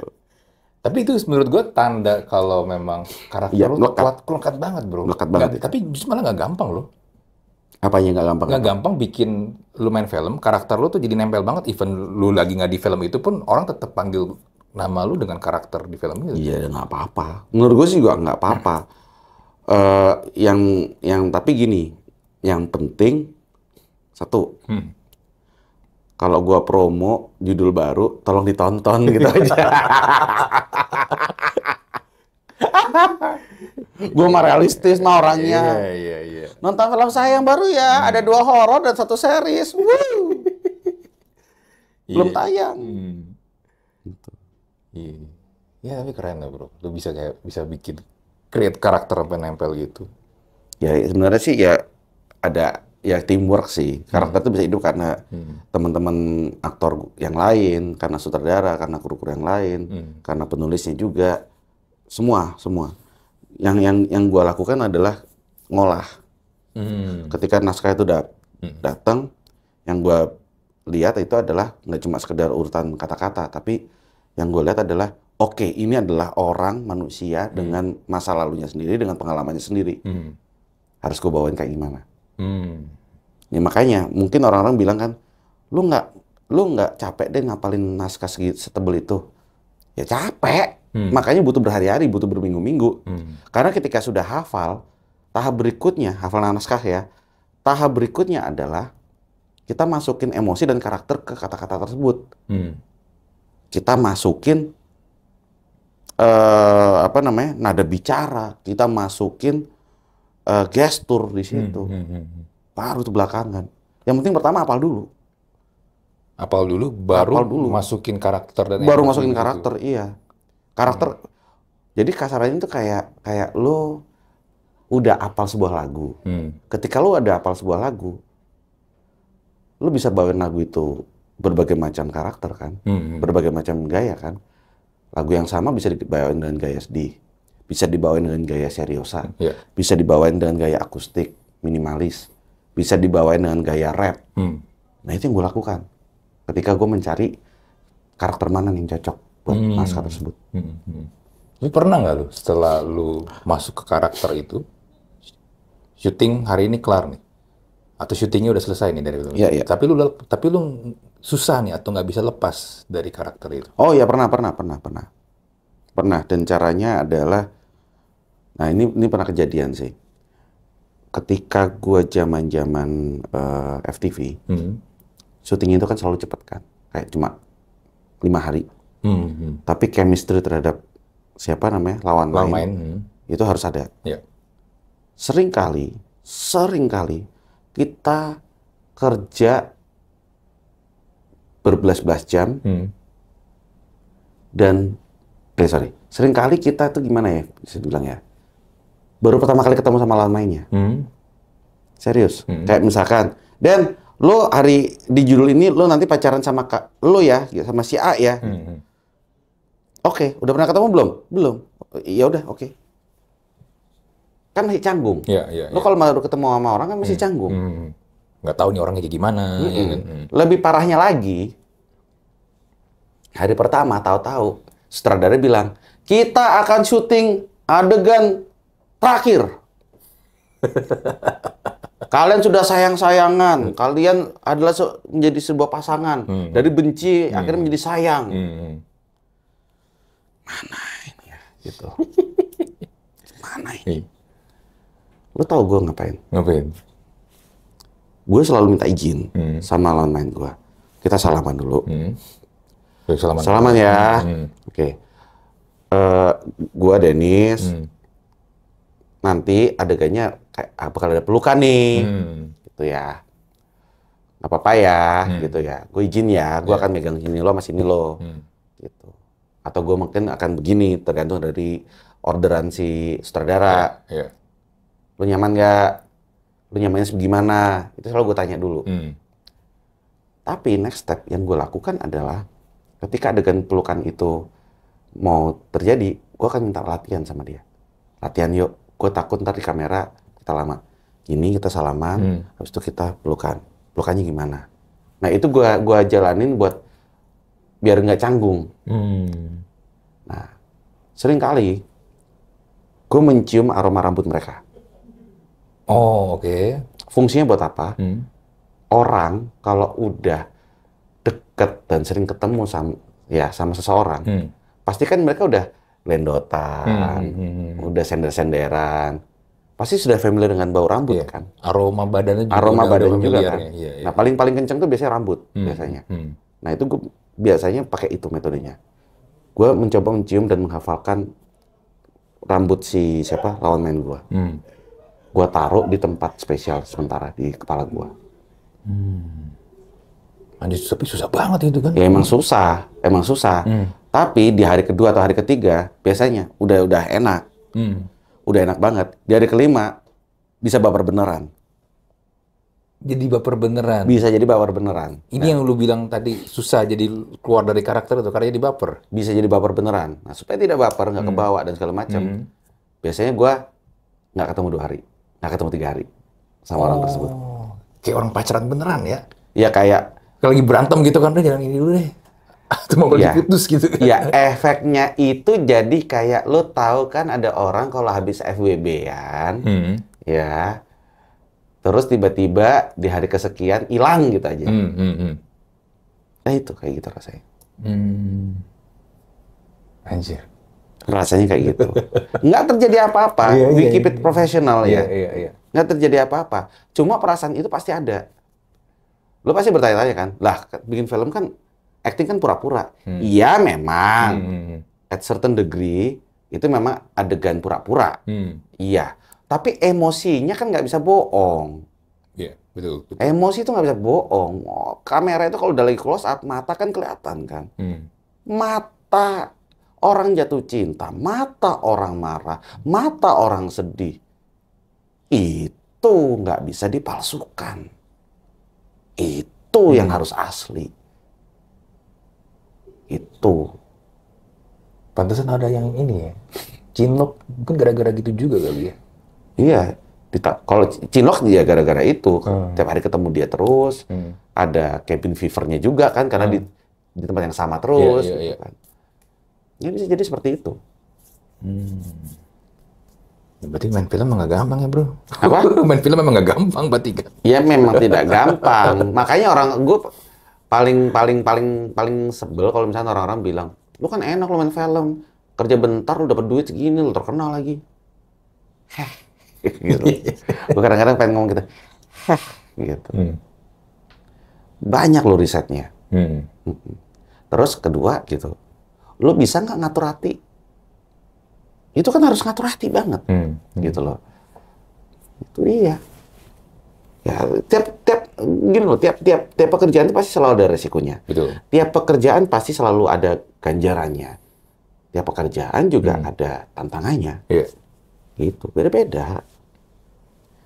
Tapi itu menurut gue tanda kalau memang karakter lu lekat banget bro.
Lekat banget.
Tapi justru malah nggak gampang loh.
Apanya nggak gampang?
Nggak gampang bikin lu main film, karakter lu tuh jadi nempel banget. Even lu lagi nggak di film itu pun orang tetap panggil nama lu dengan karakter di film itu.
Iya, nggak apa-apa. Menurut gue sih juga nggak apa-apa. Yang tapi gini, yang penting satu, kalau gua promo judul baru, tolong ditonton gitu aja. Gua mah realistis mah orangnya.
Iya.
Nonton film saya yang baru ya, ada 2 horor dan 1 series. Wuh. Belum tayang.
Gitu. Iya. Ya tapi keren lah bro. Lu bisa bikin create karakter penempel gitu.
Ya sebenarnya sih ya ada ya teamwork sih. Karakter itu bisa hidup karena teman-teman aktor yang lain, karena sutradara, karena kru-kru yang lain, karena penulisnya juga. Semua. Yang gua lakukan adalah ngolah. Ketika naskah itu datang, yang gua lihat itu adalah nggak cuma sekedar urutan kata-kata, tapi yang gua lihat adalah oke, ini adalah orang manusia dengan masa lalunya sendiri, dengan pengalamannya sendiri. Harus gua bawain kayak gimana? Ya makanya mungkin orang-orang bilang kan, lu nggak capek deh ngapalin naskah setebel itu? Ya capek. Makanya butuh berhari-hari, butuh berminggu-minggu. Karena ketika sudah hafal, tahap berikutnya, hafal naskah ya, tahap berikutnya adalah kita masukin emosi dan karakter ke kata-kata tersebut. Kita masukin nada bicara, kita masukin gestur di situ. Baru itu belakangan. Yang penting pertama hafal dulu.
Hafal dulu, baru masukin karakter dan
baru masukin karakter, iya. Karakter. Jadi kasarannya itu kayak lo udah hafal sebuah lagu. Ketika lo ada hafal sebuah lagu, lo bisa bawain lagu itu berbagai macam karakter kan, berbagai macam gaya kan. Lagu yang sama bisa dibawain dengan gaya sedih, bisa dibawain dengan gaya seriosa, bisa dibawain dengan gaya akustik, minimalis, bisa dibawain dengan gaya rap. Nah itu yang gue lakukan ketika gue mencari karakter mana yang cocok buat naskah tersebut.
Lu pernah nggak lu setelah lu masuk ke karakter itu, syuting hari ini kelar nih, atau syutingnya udah selesai nih dari film?
Iya.
Tapi lu susah nih atau nggak bisa lepas dari karakter itu?
Oh ya pernah. Dan caranya adalah, nah ini pernah kejadian sih. Ketika gua zaman FTV, syuting itu kan selalu cepet kan, kayak cuma 5 hari. Tapi chemistry terhadap lawan main itu harus ada. Seringkali kita kerja berbelas-belas jam dan seringkali kita tuh gimana ya bisa dibilang ya, baru pertama kali ketemu sama lawan mainnya. Serius. Kayak misalkan, Dan lo hari di judul ini lo nanti pacaran sama lo ya, sama si A ya. Oke, udah pernah ketemu belum? Belum. Ya udah, oke. Kan masih canggung. Lo kalau baru ketemu sama orang kan masih canggung.
Nggak tahu nih orangnya kayak gimana. Ya kan?
Lebih parahnya lagi, hari pertama tahu-tahu sutradara bilang, kita akan syuting adegan terakhir. Kalian sudah sayang-sayangan, kalian adalah menjadi sebuah pasangan. Dari benci akhirnya menjadi sayang. Mana ini ya, gitu. Mana ini? Lo tau gue ngapain? Gue selalu minta izin sama lawan main gue. Kita salaman dulu. Salaman ya. Oke. Gue Dennis. Nanti adegannya kayak bakal ada pelukan nih, gitu ya. Nggak apa-apa ya, gitu ya. Gue izin ya, gue akan megang sini lo, sama sini lo, gitu. Atau gue mungkin akan begini, tergantung dari orderan si sutradara. Lo nyaman nggak? Lo nyamannya segimana? Itu selalu gue tanya dulu. Tapi next step yang gue lakukan adalah ketika adegan pelukan itu mau terjadi, gue akan minta latihan sama dia. Latihan yuk. Gue takut ntar di kamera kita lama. Gini kita salaman, habis itu kita pelukan. Pelukannya gimana? Nah itu gue jalanin buat biar nggak canggung. Nah sering kali gue mencium aroma rambut mereka.
Oh oke.
fungsinya buat apa? Orang kalau udah deket dan sering ketemu sama seseorang, pasti kan mereka udah lendotan, udah sender-senderan, pasti sudah familiar dengan bau rambut kan.
Aroma badannya juga.
Aroma badannya juga
familiar
kan.
ya. Iya, iya.
Nah paling kenceng tuh biasanya rambut biasanya. Nah itu gue biasanya pakai itu metodenya. Gue mencoba mencium dan menghafalkan rambut si lawan main gue. Gue taruh di tempat spesial sementara di kepala gue.
Anjir, tapi susah banget itu kan?
Ya emang susah. Tapi di hari kedua atau hari ketiga biasanya udah enak. Udah enak banget. Di hari kelima bisa baper beneran.
Jadi baper beneran?
Bisa jadi baper beneran.
Ini yang lu bilang tadi susah jadi keluar dari karakter itu karena jadi baper?
Bisa jadi baper beneran. Nah supaya tidak baper, nggak kebawa dan segala macam. Biasanya gue nggak ketemu 2 hari. Nggak ketemu 3 hari sama orang tersebut.
Kayak orang pacaran beneran ya?
Ya kayak
kalau lagi berantem gitu kan, jangan ini dulu deh. Atau mau putus gitu.
Ya efeknya itu jadi kayak lo tahu kan ada orang kalau habis FWB-an, ya, terus tiba-tiba di hari kesekian hilang gitu aja. Nah itu kayak gitu rasanya.
Anjir.
Rasanya kayak gitu. Nggak terjadi apa-apa. We keep it professional ya. Nggak terjadi apa-apa. Cuma perasaan itu pasti ada. Lo pasti bertanya-tanya kan, lah bikin film kan acting kan pura-pura. Iya memang, at certain degree itu memang adegan pura-pura. Iya, tapi emosinya kan nggak bisa bohong.
Iya, betul.
Emosi itu nggak bisa bohong. Kamera itu kalau udah lagi close up, mata kan kelihatan kan. Mata orang jatuh cinta, mata orang marah, mata orang sedih. Itu nggak bisa dipalsukan. Itu yang harus asli. Itu.
Pantesan ada yang ini ya. Cinlok mungkin gara-gara gitu juga kali ya.
Iya. Kalau cinlok dia gara-gara itu. Tiap hari ketemu dia terus. Ada cabin fever-nya juga kan. Karena di tempat yang sama terus. Gitu kan. Ya bisa jadi seperti itu.
Berarti main film nggak gampang ya, bro?
Apa?
Main film memang nggak gampang berarti kan?
Ya memang tidak gampang. Makanya gue paling sebel kalau misalnya orang-orang bilang, lu kan enak lu main film, kerja bentar lu dapat duit segini, lu terkenal lagi. Heh, gitu. Gue kadang-kadang pengen ngomong gitu. Heh, gitu. Banyak lo risetnya. Terus kedua gitu, lu bisa nggak ngatur hati? Itu kan harus ngatur hati banget, gitu loh. Itu iya. Ya, tiap pekerjaan itu pasti selalu ada resikonya.
Betul.
Tiap pekerjaan pasti selalu ada ganjarannya. Tiap pekerjaan juga ada tantangannya.
Iya.
Gitu, beda-beda.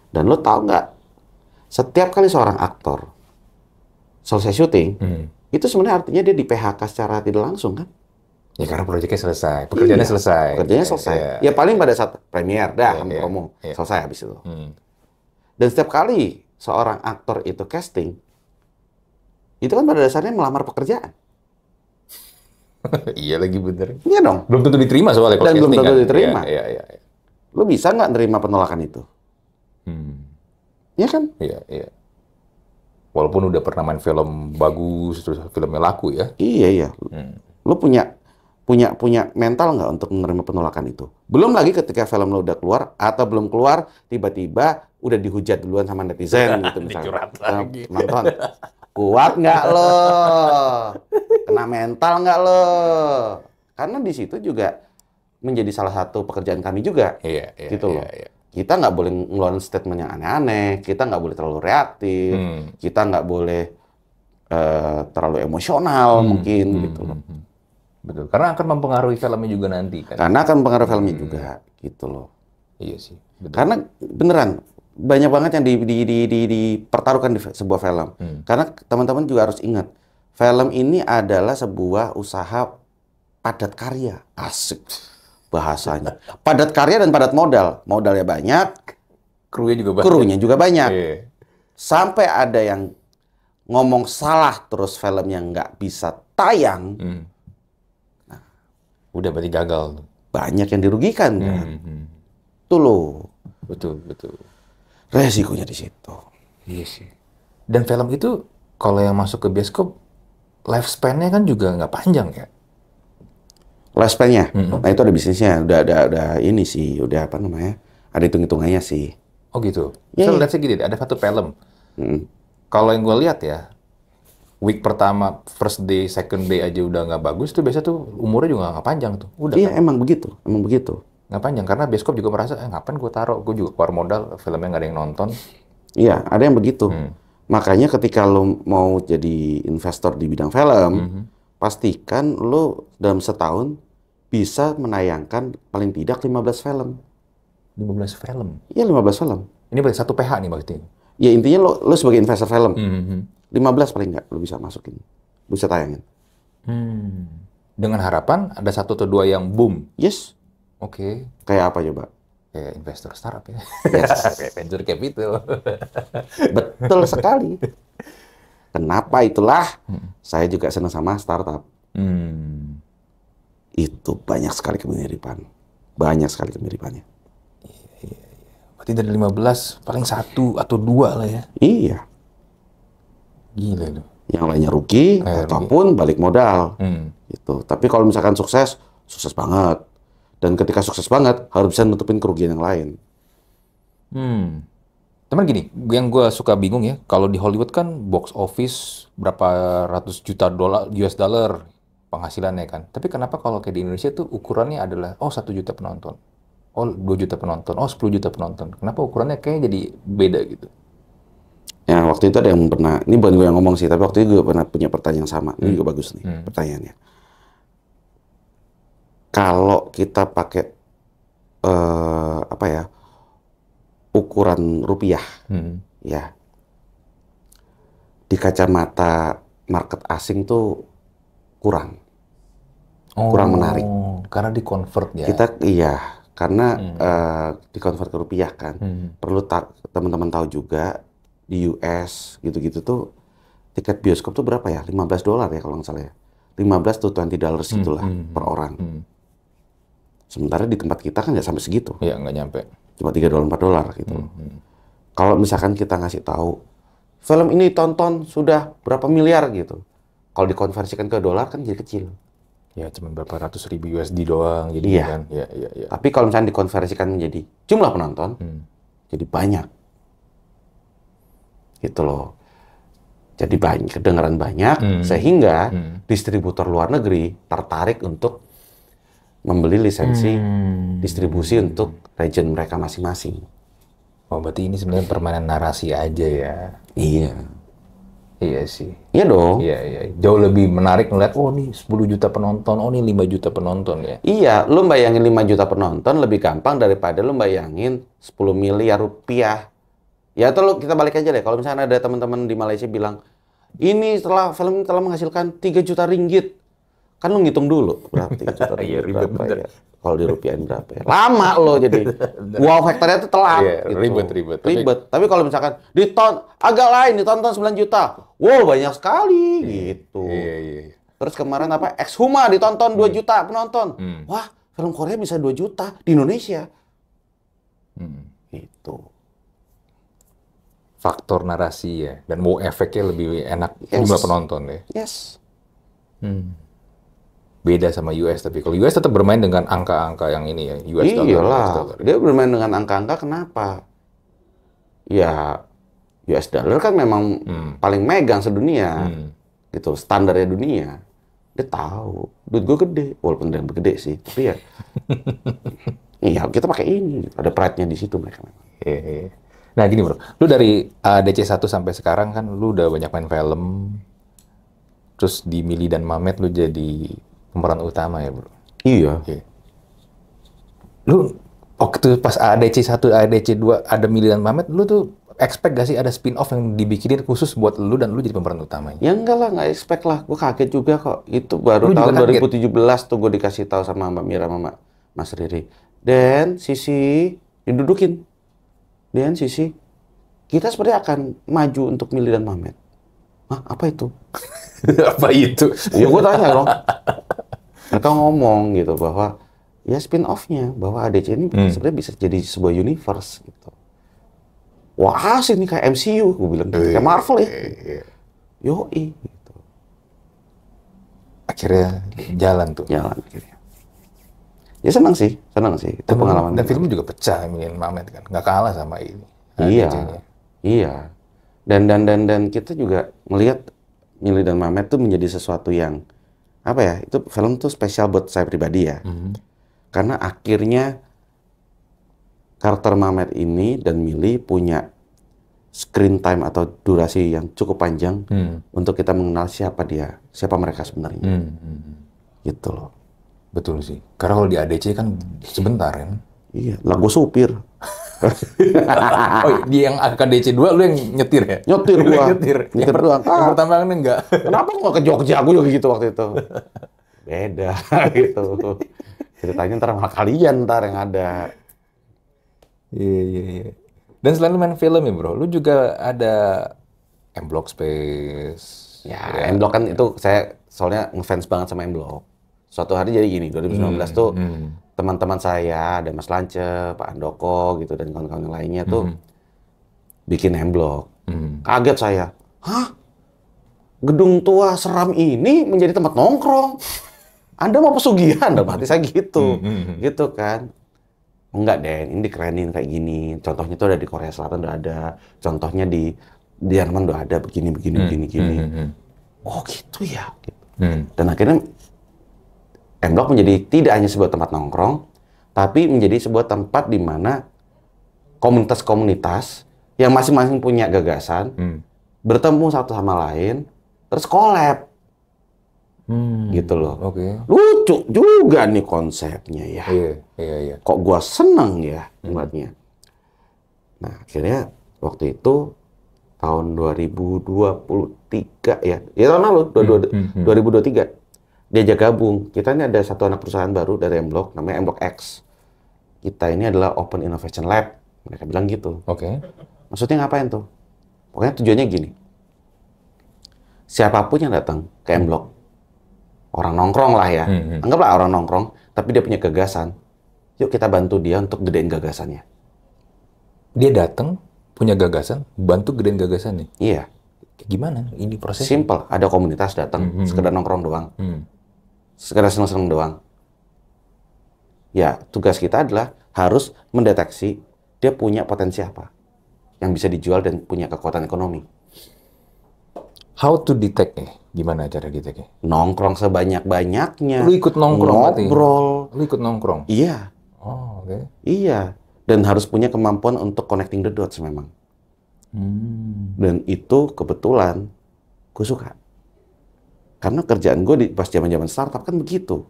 Dan lo tahu nggak, setiap kali seorang aktor selesai syuting, itu sebenarnya artinya dia di PHK secara tidak langsung kan?
Ya karena proyeknya selesai, pekerjaannya selesai.
Pekerjaannya selesai. Ya paling pada saat premier, promo, selesai habis itu. Dan setiap kali seorang aktor itu casting, itu kan pada dasarnya melamar pekerjaan.
Iya lagi bener.
Iya dong.
Belum tentu diterima soalnya kalau
dan belum tentu
kan?
diterima.
Iya.
Lo bisa nggak nerima penolakan itu? Iya kan?
Iya. Walaupun udah pernah main film bagus, terus filmnya laku ya.
Iya. Lo punya mental nggak untuk menerima penolakan itu? Belum lagi ketika film lo udah keluar atau belum keluar, tiba-tiba udah dihujat duluan sama netizen gitu misalnya. Nonton, kuat nggak lo? Kena mental nggak lo? Karena di situ juga menjadi salah satu pekerjaan kami juga, gitu loh. Iya. Kita nggak boleh ngeluarin statement yang aneh-aneh, kita nggak boleh terlalu reaktif, kita nggak boleh terlalu emosional mungkin gitu loh.
Betul, karena akan mempengaruhi filmnya juga nanti kan.
Karena akan mempengaruhi filmnya juga, gitu loh.
Iya sih. Betul.
Karena beneran banyak banget yang dipertaruhkan di sebuah film. Karena teman-teman juga harus ingat, film ini adalah sebuah usaha padat karya. Asik bahasanya. Padat karya dan padat modal. Modalnya banyak, krunya juga banyak.
Iya.
Sampai ada yang ngomong salah terus filmnya nggak bisa tayang.
Udah berarti gagal.
Banyak yang dirugikan kan. Itu loh.
Betul.
Resikonya di situ.
Iya sih. Dan film itu kalau yang masuk ke bioskop, lifespan-nya kan juga nggak panjang ya.
Lifespan-nya, nah itu ada bisnisnya, udah ini sih, udah apa namanya, ada hitung-hitungannya sih.
Oh gitu.
Iya,
So,
iya.
let's say gini deh, ada satu film.
Mm.
Kalau yang gue lihat ya, week pertama, first day, second day aja udah nggak bagus tuh biasa tuh umurnya juga nggak panjang tuh. Udah
Iya,
kan
emang begitu, emang begitu.
nggak panjang karena bioskop juga merasa ngapain gue taruh, gue juga keluar modal, filmnya nggak ada yang nonton.
Iya, ada yang begitu. Makanya ketika lo mau jadi investor di bidang film, pastikan lo dalam setahun bisa menayangkan paling tidak 15 film.
15 film.
Iya, 15 film.
Ini berarti satu PH nih maksudnya.
Ya intinya lo sebagai investor film,
Mhm.
15 paling nggak lo bisa masukin, bisa tayangin.
Dengan harapan ada satu atau dua yang boom.
Yes,
Oke.
kayak apa coba?
Kayak investor startup ya.
Yes.
Kayak venture capital.
Betul sekali. Kenapa itulah saya juga senang sama startup. Itu banyak sekali kemiripan. Banyak sekali kemiripannya.
Berarti dari 15 paling satu atau dua lah ya.
Iya.
Gila loh.
Yang lainnya rugi ataupun balik modal. Gitu. Tapi kalau misalkan sukses, sukses banget. Dan ketika sukses banget, harus bisa nutupin kerugian yang lain.
Cuman gini, yang gue suka bingung ya, kalau di Hollywood kan box office berapa ratus juta dolar US dollar penghasilannya kan. Tapi kenapa kalau kayak di Indonesia tuh ukurannya adalah 1 juta penonton, 2 juta penonton, 10 juta penonton. Kenapa ukurannya kayak jadi beda gitu?
Ya, waktu itu ada yang pernah, ini bukan gue yang ngomong sih, tapi waktu itu gue pernah punya pertanyaan yang sama. Ini juga bagus nih pertanyaannya. Kalau kita pakai apa ya, ukuran rupiah, ya, di kacamata market asing tuh kurang menarik.
Karena di convert ya.
Iya, karena dikonvert ke rupiah kan. Perlu teman-teman tahu juga di US gitu-gitu tuh tiket bioskop tuh berapa ya? $15 ya kalau nggak salah ya. 15 to $20 gitulah per orang. Sementara di tempat kita kan nggak sampai segitu.
Iya, nggak nyampe.
Cuma $3, $4 gitu. Kalau misalkan kita ngasih tahu, film ini tonton sudah berapa miliar gitu. Kalau dikonversikan ke dolar kan jadi kecil.
Ya, cuma berapa ratus ribu USD doang. Jadi
Iya.
kan. Iya.
Tapi kalau misalnya dikonversikan menjadi jumlah penonton, jadi banyak. Gitu loh. Jadi banyak, kedengaran banyak, sehingga distributor luar negeri tertarik untuk membeli lisensi distribusi untuk region mereka masing-masing.
Oh, berarti ini sebenarnya permainan narasi aja ya.
Iya.
Iya sih.
Iya dong.
Iya. Jauh lebih menarik ngeliat, oh nih 10 juta penonton, oh nih 5 juta penonton ya.
Iya, lu bayangin 5 juta penonton lebih gampang daripada lu bayangin 10 miliar rupiah. Ya itu kita balik aja deh, kalau misalnya ada teman-teman di Malaysia bilang, ini film telah menghasilkan 3 juta ringgit. Kan lu ngitung dulu berapa 3 juta ringgit berapa ya. Kalau dirupiahin berapa ya. Lama lo jadi. Wow faktornya itu telat.
Iya,
gitu.
ribet.
Tapi kalau misalkan agak lain ditonton 9 juta. Wow banyak sekali gitu.
Iya.
Terus kemarin apa? Ex-Huma ditonton 2 juta penonton. Wah, film Korea bisa 2 juta di Indonesia. Gitu.
Faktor narasi ya. Dan mau efeknya lebih enak jumlah penonton ya.
Yes.
Beda sama US, tapi kalau US tetap bermain dengan angka-angka yang ini ya. US dollar.
Iyalah, dia bermain dengan angka-angka kenapa? Ya, US dollar kan memang paling megang sedunia. Gitu, standarnya dunia. Dia tahu, duit gue gede. Walaupun dia gede sih, tapi ya. Iya, kita pakai ini. Ada pride-nya di situ mereka.
Nah gini bro, lu dari DC1 sampai sekarang kan lu udah banyak main film. Terus di Mili dan Mamet lu jadi pemeran utama ya bro?
Iya.
Lu waktu pas ADC1, ADC2 ada Mili dan Mamet, lu tuh expect gak sih ada spin-off yang dibikinin khusus buat lu dan lu jadi pemeran utamanya?
Ya enggak lah, nggak expect lah. Gue kaget juga kok. Itu baru tahun 2017 tuh gue dikasih tahu sama Mbak Mira sama Mas Riri. Dan Sisi didudukin. Dan Sisi, kita sebenarnya akan maju untuk Mili dan Mamet. Hah, apa itu?
Apa itu?
Ya gue tanya dong. Mereka ngomong gitu bahwa ya spin-off-nya bahwa ADC ini sebenarnya bisa jadi sebuah universe gitu. wah asik nih kayak MCU, gue bilang kayak Marvel ya. Yoi. Gitu.
Akhirnya jalan tuh.
Jalan akhirnya. Ya senang sih. Itu pengalaman.
Dan film juga pecah, Milih Mamet kan, nggak kalah sama ini.
Iya,
ADC-nya.
iya. Dan kita juga melihat Milih dan Mamet tuh menjadi sesuatu yang apa ya? Itu film tuh spesial buat saya pribadi ya. Karena akhirnya karakter Mamet ini dan Milih punya screen time atau durasi yang cukup panjang untuk kita mengenal siapa mereka sebenarnya. Gitu loh.
Betul sih. Karena kalau di ADC kan sebentar kan.
Iya, lah gue supir.
Oh, dia yang ADC 2 lu yang nyetir ya?
Nyetir gua. Nyetir doang.
Yang pertama kan enggak.
Kenapa nggak ke Jogja? Gue juga gitu waktu itu. Beda gitu. Ceritanya ntar sama kalian ntar yang ada.
Iya. Dan selain lu main film ya bro, lu juga ada M-Block Space.
Ya, M-Block kan itu saya soalnya ngefans banget sama M-Block. Suatu hari jadi gini, 2019 tuh teman-teman saya, ada Mas Lance, Pak Andoko gitu, dan kawan-kawan yang lainnya tuh bikin M-Block. Kaget saya. Hah? Gedung tua seram ini menjadi tempat nongkrong? Anda mau pesugihan? Dalam hati saya gitu. Gitu kan. Enggak, Den. Ini dikerenin kayak gini. Contohnya tuh ada di Korea Selatan udah ada. Contohnya di Jerman udah ada begini. Oh gitu ya. Gitu. Dan akhirnya M-Block menjadi tidak hanya sebuah tempat nongkrong, tapi menjadi sebuah tempat di mana komunitas-komunitas yang masing-masing punya gagasan, bertemu satu sama lain, terus collab. Gitu loh. Lucu juga nih konsepnya ya.
Iya.
Kok gua seneng ya buatnya. Nah, akhirnya waktu itu tahun 2023 ya. Ya tahun lalu 2023. Diajak gabung. Kita ini ada satu anak perusahaan baru dari M-Block namanya M-Block X. Kita ini adalah Open Innovation Lab. Mereka bilang gitu. Maksudnya ngapain tuh? Pokoknya tujuannya gini. Siapapun yang datang ke M-Block, orang nongkrong lah ya. Anggaplah orang nongkrong, tapi dia punya gagasan. Yuk kita bantu dia untuk gedein gagasannya.
Dia datang, punya gagasan, bantu gedein gagasannya?
Iya.
Gimana ini prosesnya?
Simple. Ada komunitas datang, sekedar nongkrong doang. Sekedar seneng-seneng doang. Ya, tugas kita adalah harus mendeteksi dia punya potensi apa yang bisa dijual dan punya kekuatan ekonomi.
How to detect nih? Gimana cara detect-nya?
Nongkrong sebanyak-banyaknya.
Lu ikut nongkrong berarti?
Ngobrol.
Lu ikut nongkrong?
Iya.
Oh, oke.
Iya. Dan harus punya kemampuan untuk connecting the dots memang. Dan itu kebetulan gue suka. Karena kerjaan gue pas zaman-zaman startup kan begitu.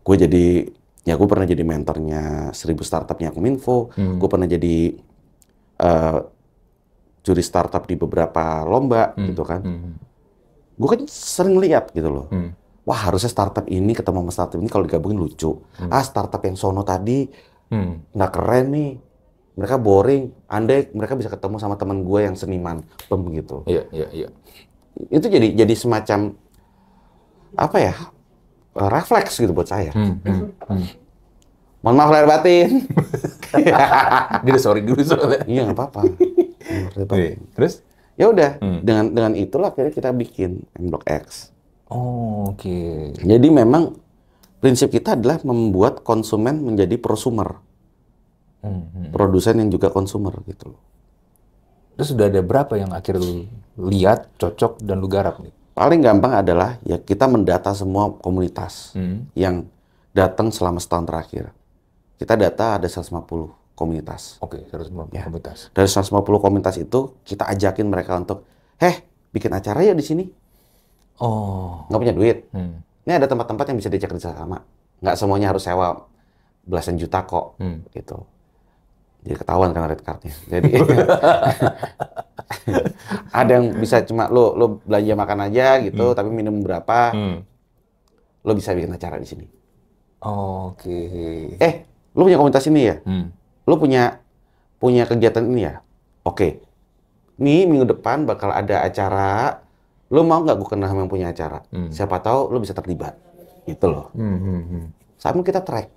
Gue pernah jadi mentornya 1000 startupnya Kominfo. Gue pernah jadi juri startup di beberapa lomba gitu kan. Gue kan sering lihat gitu loh. Wah, harusnya startup ini ketemu sama startup ini kalau digabungin lucu. Startup yang sono tadi nggak keren nih. Mereka boring. Andai mereka bisa ketemu sama teman gue yang seniman, gitu.
Iya.
Itu jadi semacam apa ya? Refleks gitu buat saya. Mohon maaf lahir batin.
Dia udah sorry dulu soalnya.
Iya, nggak apa-apa.
Terus?
Ya udah, dengan itulah akhirnya kita bikin M-Block X.
Oh, oke.
Jadi memang prinsip kita adalah membuat konsumen menjadi prosumer. Produsen yang juga konsumer gitu loh.
Terus sudah ada berapa yang akhirnya lu lihat, cocok, dan lu garap nih?
Paling gampang adalah ya kita mendata semua komunitas yang datang selama setahun terakhir. Kita data ada 150 komunitas.
Oke, 150 komunitas.
Dari 150 komunitas itu kita ajakin mereka untuk, bikin acara ya di sini.
Oh.
Nggak punya duit. Ini ada tempat-tempat yang bisa diajak kerjasama. Nggak semuanya harus sewa belasan juta kok. Gitu. Jadi ketahuan kan red card-nya. Jadi ada yang bisa cuma lo belanja makan aja gitu, tapi minum berapa, lo bisa bikin acara di sini.
Oke.
Lo punya komunitas ini ya? Lo punya kegiatan ini ya? Oke. Nih minggu depan bakal ada acara. Lo mau nggak gue kenal sama yang punya acara? Siapa tahu lo bisa terlibat. Gitu loh. Sama kita track.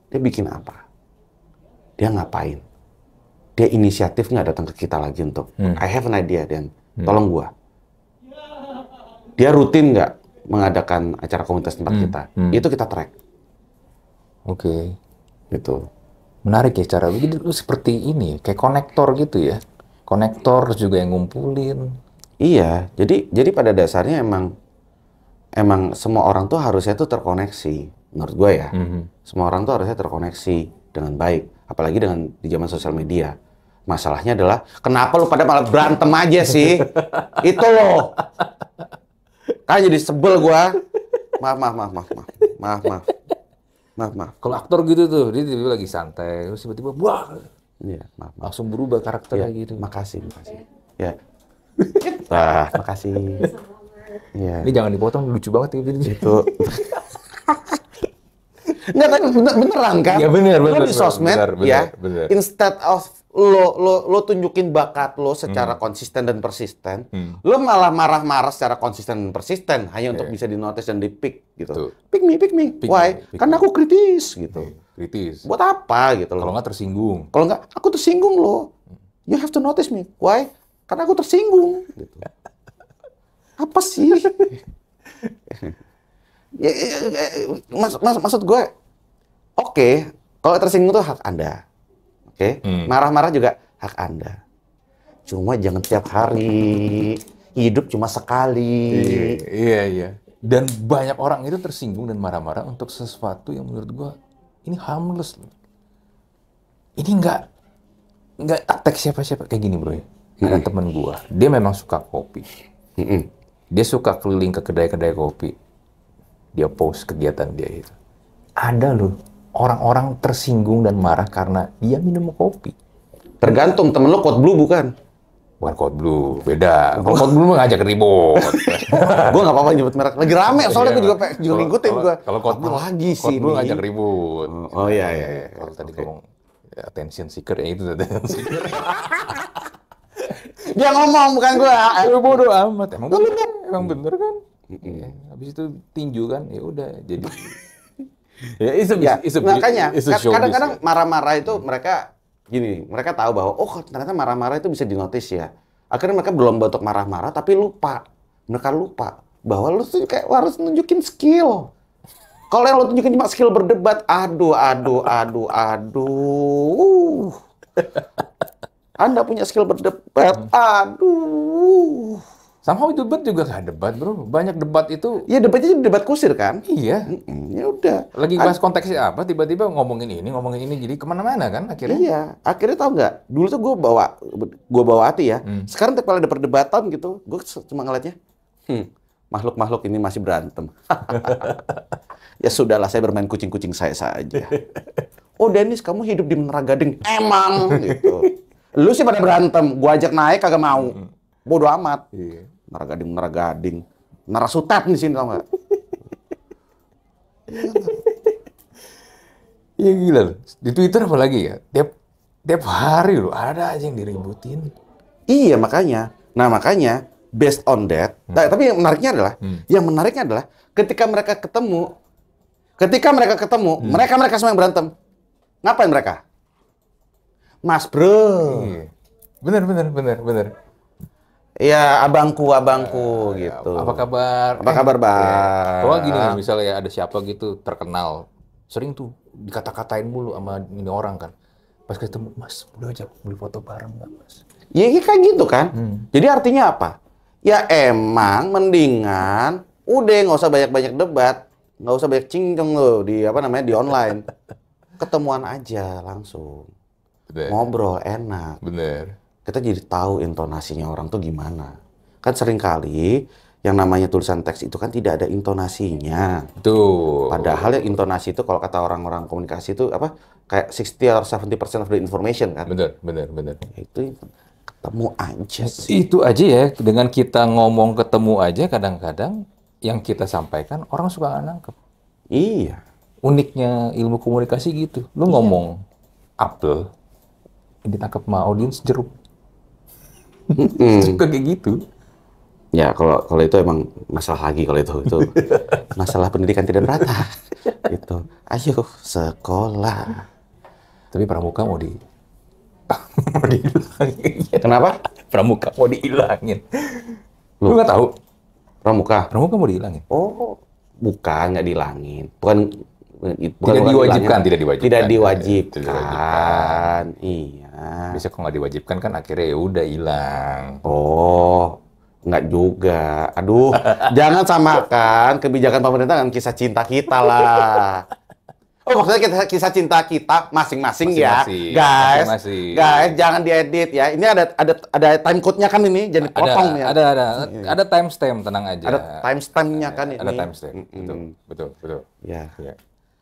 Dia bikin apa? Dia ngapain? dia inisiatif nggak datang ke kita lagi untuk I have an idea, Dan. Tolong gua. Dia rutin nggak mengadakan acara komunitas tempat kita. Itu kita track.
Oke.
Gitu.
Menarik ya cara lu. Jadi lu seperti ini, kayak konektor gitu ya. Konektor terus juga yang ngumpulin.
Iya, jadi pada dasarnya emang semua orang tuh harusnya tuh terkoneksi. Menurut gue ya. Semua orang tuh harusnya terkoneksi dengan baik. Apalagi di zaman sosial media. Masalahnya adalah, kenapa lu pada malah berantem aja sih? Itu loh. Kan jadi sebel gua. Maaf.
Kalau aktor gitu tuh, dia tiba-tiba lagi santai, terus tiba-tiba, wah,
Iya, maaf.
langsung berubah karakternya
Ya,
gitu.
makasih. Ya. Makasih. Iya.
Ini jangan dipotong, lucu banget ini.
Itu. Nggak, tapi beneran kan?
Ya bener.
Lo di sosmed,
bener.
instead of lo tunjukin bakat lo secara konsisten dan persisten, lo malah marah-marah secara konsisten dan persisten hanya untuk bisa dinotis dan di-pick gitu.
Tuh.
Pick me. Why? Karena aku kritis gitu.
Kritis.
Buat apa gitu
Kalau
loh?
nggak tersinggung.
Kalau nggak, aku tersinggung lo. You have to notice me. Why? Karena aku tersinggung. Gitu. Apa sih? Maksud gue, oke, kalau tersinggung itu hak Anda. Oke? Marah-marah juga hak Anda. Cuma jangan tiap hari. Hidup cuma sekali.
Iya. Dan banyak orang itu tersinggung dan marah-marah untuk sesuatu yang menurut gua ini harmless loh. Ini nggak attack siapa-siapa kayak gini bro ya. Ada temen gua, dia memang suka kopi. Dia suka keliling ke kedai-kedai kopi. Dia post kegiatan dia itu. Ada loh orang-orang tersinggung dan marah karena dia minum kopi.
Tergantung, temen lo Code Blue bukan?
Bukan Code Blue, beda. Kalau Code Blue mah ngajak ribut.
Gue nggak apa-apa nyebut merek. Lagi rame soalnya gue juga ngikutin gue.
Kalau Code Blue
lagi sih
Code Blue
ini?
ngajak ribut.
Oh iya.
Kalau tadi ngomong ya, attention seeker, ya itu attention seeker.
Dia ngomong bukan gue.
Bodoh amat. Emang bener kan? Ya, habis itu tinju kan, ya udah jadi.
Makanya kadang-kadang marah-marah itu mereka gini, mereka tahu bahwa ternyata marah-marah itu bisa dinotis ya. Akhirnya mereka belum untuk marah-marah tapi mereka lupa bahwa lu tuh kayak harus nunjukin skill. Kalau yang lu tunjukin cuma skill berdebat, aduh. Anda punya skill berdebat, aduh.
Somehow itu debat juga nggak debat bro, banyak debat itu.
Ya debatnya debat kusir kan?
Iya.
Ya udah.
Lagi bahas konteksnya apa, tiba-tiba ngomongin ini, jadi kemana-mana kan akhirnya.
Iya, akhirnya tahu nggak? Dulu tuh gue bawa hati ya. Sekarang kalau ada perdebatan gitu, gue cuma ngeliatnya, makhluk-makhluk ini masih berantem. Ya sudahlah, saya bermain kucing-kucing saya saja. Oh Dennis, kamu hidup di Menara Gading. Emang gitu. Lu sih pada berantem, gue ajak naik kagak mau. Bodoh amat.
Iya.
Menara Gading. Menara Sutet di sini, tau nggak?
Iya gila loh. Di Twitter apalagi ya, tiap hari loh ada aja yang diributin.
Iya makanya. Nah makanya based on that. Tapi yang menariknya adalah ketika mereka ketemu, mereka semua yang berantem. Ngapain mereka? Mas bro.
Iya. Bener.
Ya abangku gitu.
Apa kabar?
Apa kabar bang?
Kalau gini misalnya ada siapa gitu terkenal, sering tuh dikata-katain mulu sama ini orang kan. Pas ketemu, Mas, udah aja beli foto bareng nggak Mas?
Ya kayak gitu kan. Jadi artinya apa? Ya emang mendingan udah nggak usah banyak-banyak debat, nggak usah banyak cincong lo di di online. Ketemuan aja langsung.
Bener.
Ngobrol enak.
Bener.
Kita jadi tahu intonasinya orang tuh gimana. Kan sering kali yang namanya tulisan teks itu kan tidak ada intonasinya.
Tuh.
Padahal yang intonasi itu kalau kata orang-orang komunikasi itu kayak 60 or 70% of the information kan.
Bener.
Ya, itu ketemu aja sih.
Itu aja ya, dengan kita ngomong ketemu aja kadang-kadang yang kita sampaikan orang suka nggak nangkep.
Iya.
Uniknya ilmu komunikasi gitu. Lu ngomong apel, yang ditangkap sama audiens jeruk. Suka kayak gitu.
Ya kalau itu emang masalah lagi kalau itu masalah pendidikan tidak merata. Itu. Ayo sekolah.
Tapi pramuka mau Mau dihilangin.
Kenapa?
Pramuka mau dihilangin.
Lu
Lu nggak tahu?
Pramuka?
Pramuka mau dihilangin.
Oh, bukan nggak dihilangin. Bukan
Tidak diwajibkan, tidak diwajibkan.
Tidak
Tidak
diwajibkan.
diwajibkan.
Iya.
Biasanya kalau nggak diwajibkan kan akhirnya ya udah hilang.
Oh, nggak juga. Aduh, jangan samakan kebijakan pemerintah dengan kisah cinta kita lah. Oh, maksudnya kisah cinta kita masing-masing ya,
Masing-masing.
guys.
Masing-masing.
Guys, jangan diedit ya. Ini ada time code-nya kan ini, jadi potong ya.
Ada timestamp, tenang aja.
Ada timestamp-nya kan ini.
Ada timestamp. Betul.
Ya.
Ya.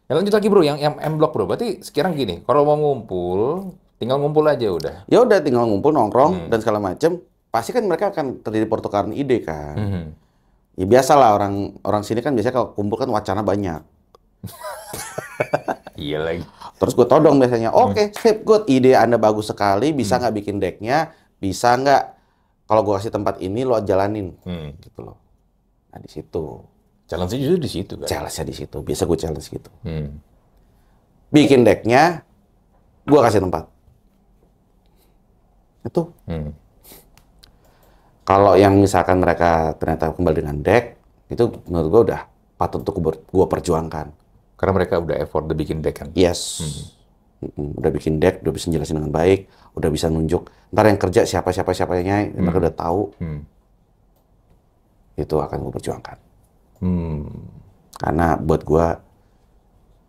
Ya lanjut lagi bro, yang M-Block bro. Berarti sekarang gini, kalau mau ngumpul, tinggal ngumpul aja udah.
Ya udah tinggal ngumpul nongkrong dan segala macem. Pasti kan mereka akan terjadi pertukaran ide kan. Ya biasalah orang sini kan biasanya kalau kumpul kan wacana banyak.
Iya lagi.
Terus gue todong biasanya, oke, sip, good, ide Anda bagus sekali, bisa nggak bikin decknya, bisa nggak kalau gue kasih tempat ini lo jalanin, gitu loh. Nah di situ,
Challenge-nya justru di situ kan.
challenge-nya di situ, biasa gue challenge gitu. Bikin decknya, gue kasih tempat. Itu. Kalau yang misalkan mereka ternyata kembali dengan deck, itu menurut gue udah patut untuk gue perjuangkan.
Karena mereka udah effort udah bikin deck kan.
Yes. Udah bikin deck, udah bisa jelasin dengan baik, udah bisa nunjuk. Ntar yang kerja siapa-siapanya, mereka udah tahu. Itu akan gue perjuangkan. Karena buat gue,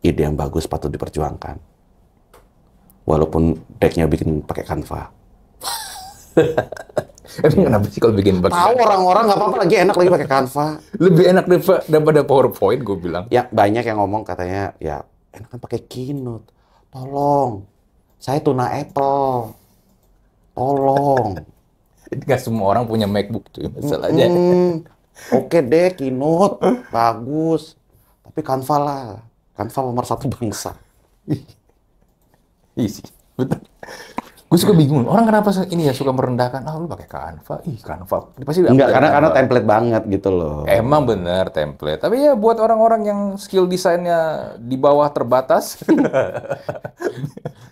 ide yang bagus patut diperjuangkan. Walaupun decknya bikin pakai Canva.
Emang kenapa sih kalau bikin
Tahu orang-orang nggak apa-apa lagi enak lagi pakai Canva.
lebih enak daripada PowerPoint gue bilang.
Ya banyak yang ngomong katanya ya enak kan pakai Keynote. Tolong, saya tuna Apple. Tolong.
Nggak semua orang punya MacBook tuh masalahnya.
Oke deh Keynote bagus, tapi Canva lah. Canva nomor satu bangsa.
Iya sih, betul. Gue suka bingung, orang kenapa ini ya suka merendahkan, lu pakai Canva, Canva. Pasti
Enggak, karena template banget gitu loh.
Emang bener template, tapi ya buat orang-orang yang skill desainnya di bawah terbatas.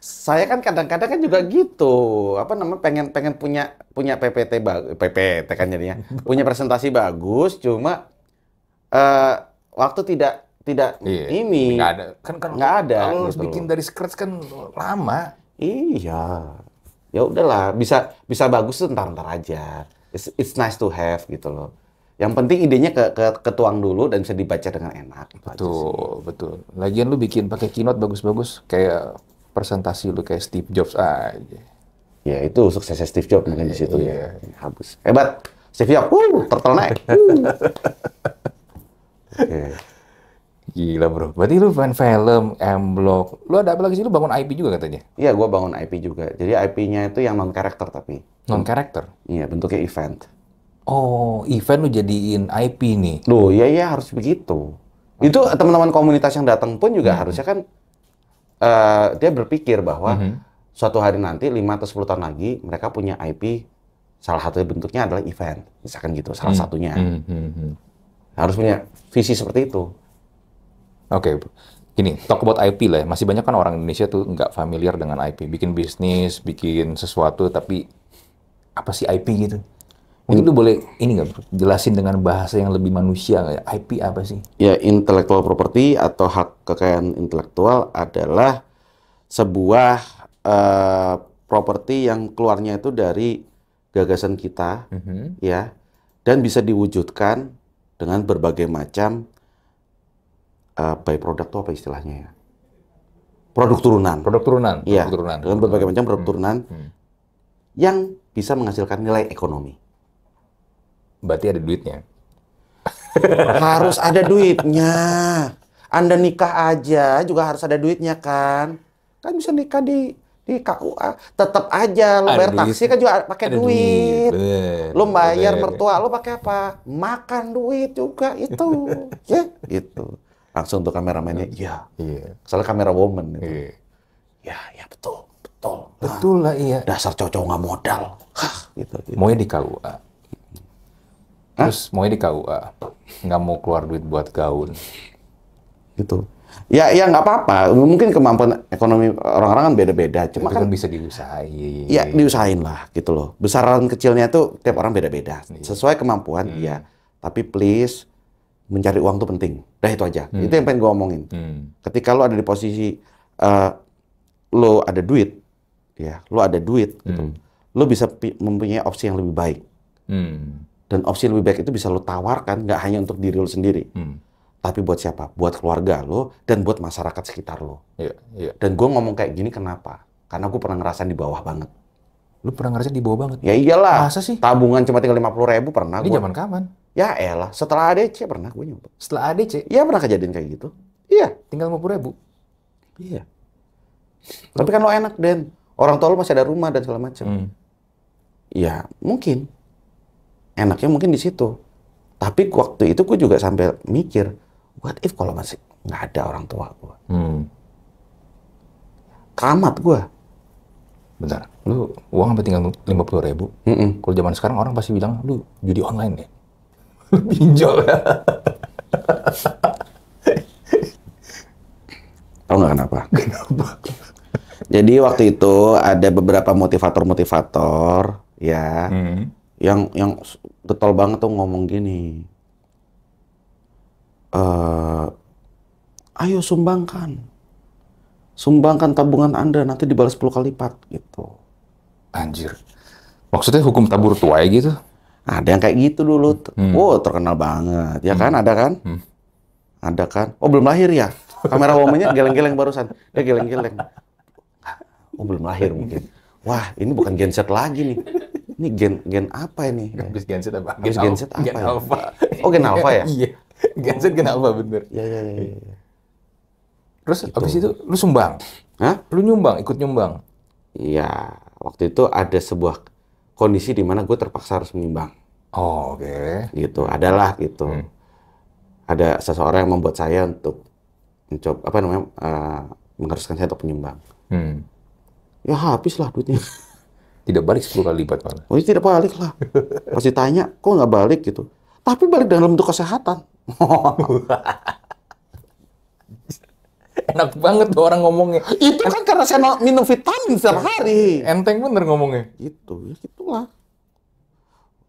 Saya kan kadang-kadang kan juga gitu, pengen punya PPT PPT kan jadinya, punya presentasi bagus, cuma waktu tidak ini
nggak ada, kan
nggak ada.
Kalau harus
gitu
bikin
loh.
dari scratch kan lama.
Iya, ya udahlah, bisa bagus tuh ntar aja. It's nice to have gitu loh. Yang penting idenya ketuang dulu dan bisa dibaca dengan enak.
Betul. Lagian lu bikin pakai Keynote bagus-bagus, kayak presentasi lu kayak Steve Jobs aja.
Ya itu suksesnya Steve Jobs mungkin di situ ya. Habis. Hebat, Steve Jobs. Turtleneck. Oke.
Gila bro, berarti lu main film, M-Block, lu ada apa lagi sih? Lu bangun IP juga katanya?
Iya, gua bangun IP juga. Jadi IP-nya itu yang non-karakter tapi.
Non-karakter?
Iya, bentuknya event.
Oh, event lu jadiin IP nih?
Loh, iya harus begitu. Itu teman-teman komunitas yang datang pun juga harusnya kan dia berpikir bahwa suatu hari nanti 5 atau 10 tahun lagi mereka punya IP, salah satu bentuknya adalah event. Misalkan gitu, salah satunya. Harus punya visi seperti itu.
Oke, gini, talk about IP lah ya. Masih banyak kan orang Indonesia tuh nggak familiar dengan IP. Bikin bisnis, bikin sesuatu, tapi apa sih IP gitu? Mungkin lu boleh ini nggak, jelasin dengan bahasa yang lebih manusia nggak ya? IP apa sih?
Ya, intellectual property atau hak kekayaan intelektual adalah sebuah properti yang keluarnya itu dari gagasan kita, ya, dan bisa diwujudkan dengan berbagai macam by product itu apa istilahnya ya? Produk turunan.
Produk turunan.
Iya,
Produk turunan.
dengan berbagai macam produk turunan yang bisa menghasilkan nilai ekonomi.
Berarti ada duitnya.
Harus ada duitnya. Anda nikah aja juga harus ada duitnya kan? Kan bisa nikah di KUA. Tetap aja lo bayar taksi kan juga pakai duit. Lo bayar mertua lo pakai apa? Makan duit juga itu. Ya, gitu. Langsung untuk kameramennya, iya. Soalnya kamera woman itu. Ya betul.
Betul lah, iya.
Dasar cowok nggak modal. Gitu.
Maunya di KUA. Terus maunya di KUA. Nggak mau keluar duit buat gaun.
Gitu. Ya, ya nggak apa-apa. Mungkin kemampuan ekonomi orang-orang kan beda-beda. Cuma
Itu kan bisa diusahain.
ya diusahain lah gitu loh. Besaran kecilnya tuh tiap orang beda-beda.
Iya.
Sesuai kemampuan, ya. Tapi please, mencari uang tuh penting. Udah itu aja. Itu yang pengen gue omongin. Ketika lo ada di posisi lo ada duit, ya, lo ada duit, gitu. Lo bisa mempunyai opsi yang lebih baik. Dan opsi yang lebih baik itu bisa lo tawarkan, nggak hanya untuk diri lo sendiri. Tapi buat siapa? Buat keluarga lo dan buat masyarakat sekitar lo.
Iya, iya.
Dan gue ngomong kayak gini kenapa? Karena gue pernah ngerasain di bawah banget.
Lu pernah ngerasain di bawah banget?
Ya iyalah.
Masa sih?
Tabungan cuma tinggal 50.000 pernah.
Ini
Gua.
zaman kapan?
Ya elah. Setelah ADC pernah gue nyoba.
Setelah ADC?
Iya pernah kejadian kayak gitu. Iya.
Tinggal 50.000?
Iya. Tapi kan lo enak, Den. Orang tua lo masih ada rumah dan segala macam. Ya mungkin. Enaknya mungkin di situ. Tapi waktu itu gue juga sampai mikir, what if kalau masih nggak ada orang tua gue? Kamat gue.
Bentar, lu uang sampai tinggal 50.000? Kalau zaman sekarang orang pasti bilang, lu judi online ya? Pinjol ya?
Tahu nggak kenapa?
Kenapa?
Jadi waktu itu ada beberapa motivator-motivator ya, yang getol banget tuh ngomong gini, ayo sumbangkan tabungan Anda nanti dibalas 10 kali lipat gitu.
Anjir, maksudnya hukum tabur tuai gitu?
Ada yang kayak gitu dulu. Oh terkenal banget, ya kan? Ada kan? Ada kan? Oh belum lahir ya? Kamera womannya geleng-geleng barusan, dia geleng-geleng. Oh belum lahir mungkin. Wah ini bukan Gen Z lagi nih. Ini gen apa ini?
Gen Z apa?
Gen Z apa?
Gen Alpha.
Oh Gen Alpha ya?
Iya. Gen Z Gen Alpha bener.
Iya.
Terus abis itu lu sumbang?
Hah?
Lu nyumbang, ikut nyumbang?
Iya. Waktu itu ada sebuah kondisi di mana gue terpaksa harus menyumbang.
Oh, oke.
Gitu. Adalah gitu. Ada seseorang yang membuat saya untuk mencoba mengharuskan saya untuk menyumbang. Ya habis lah duitnya.
Tidak balik 10 kali lipat malah.
Oh tidak balik lah. Pasti tanya, kok nggak balik gitu. Tapi balik dalam bentuk kesehatan.
Enak banget tuh orang ngomongnya.
Itu kan karena saya minum vitamin setiap hari.
Enteng bener ngomongnya.
Gitu, ya gitulah.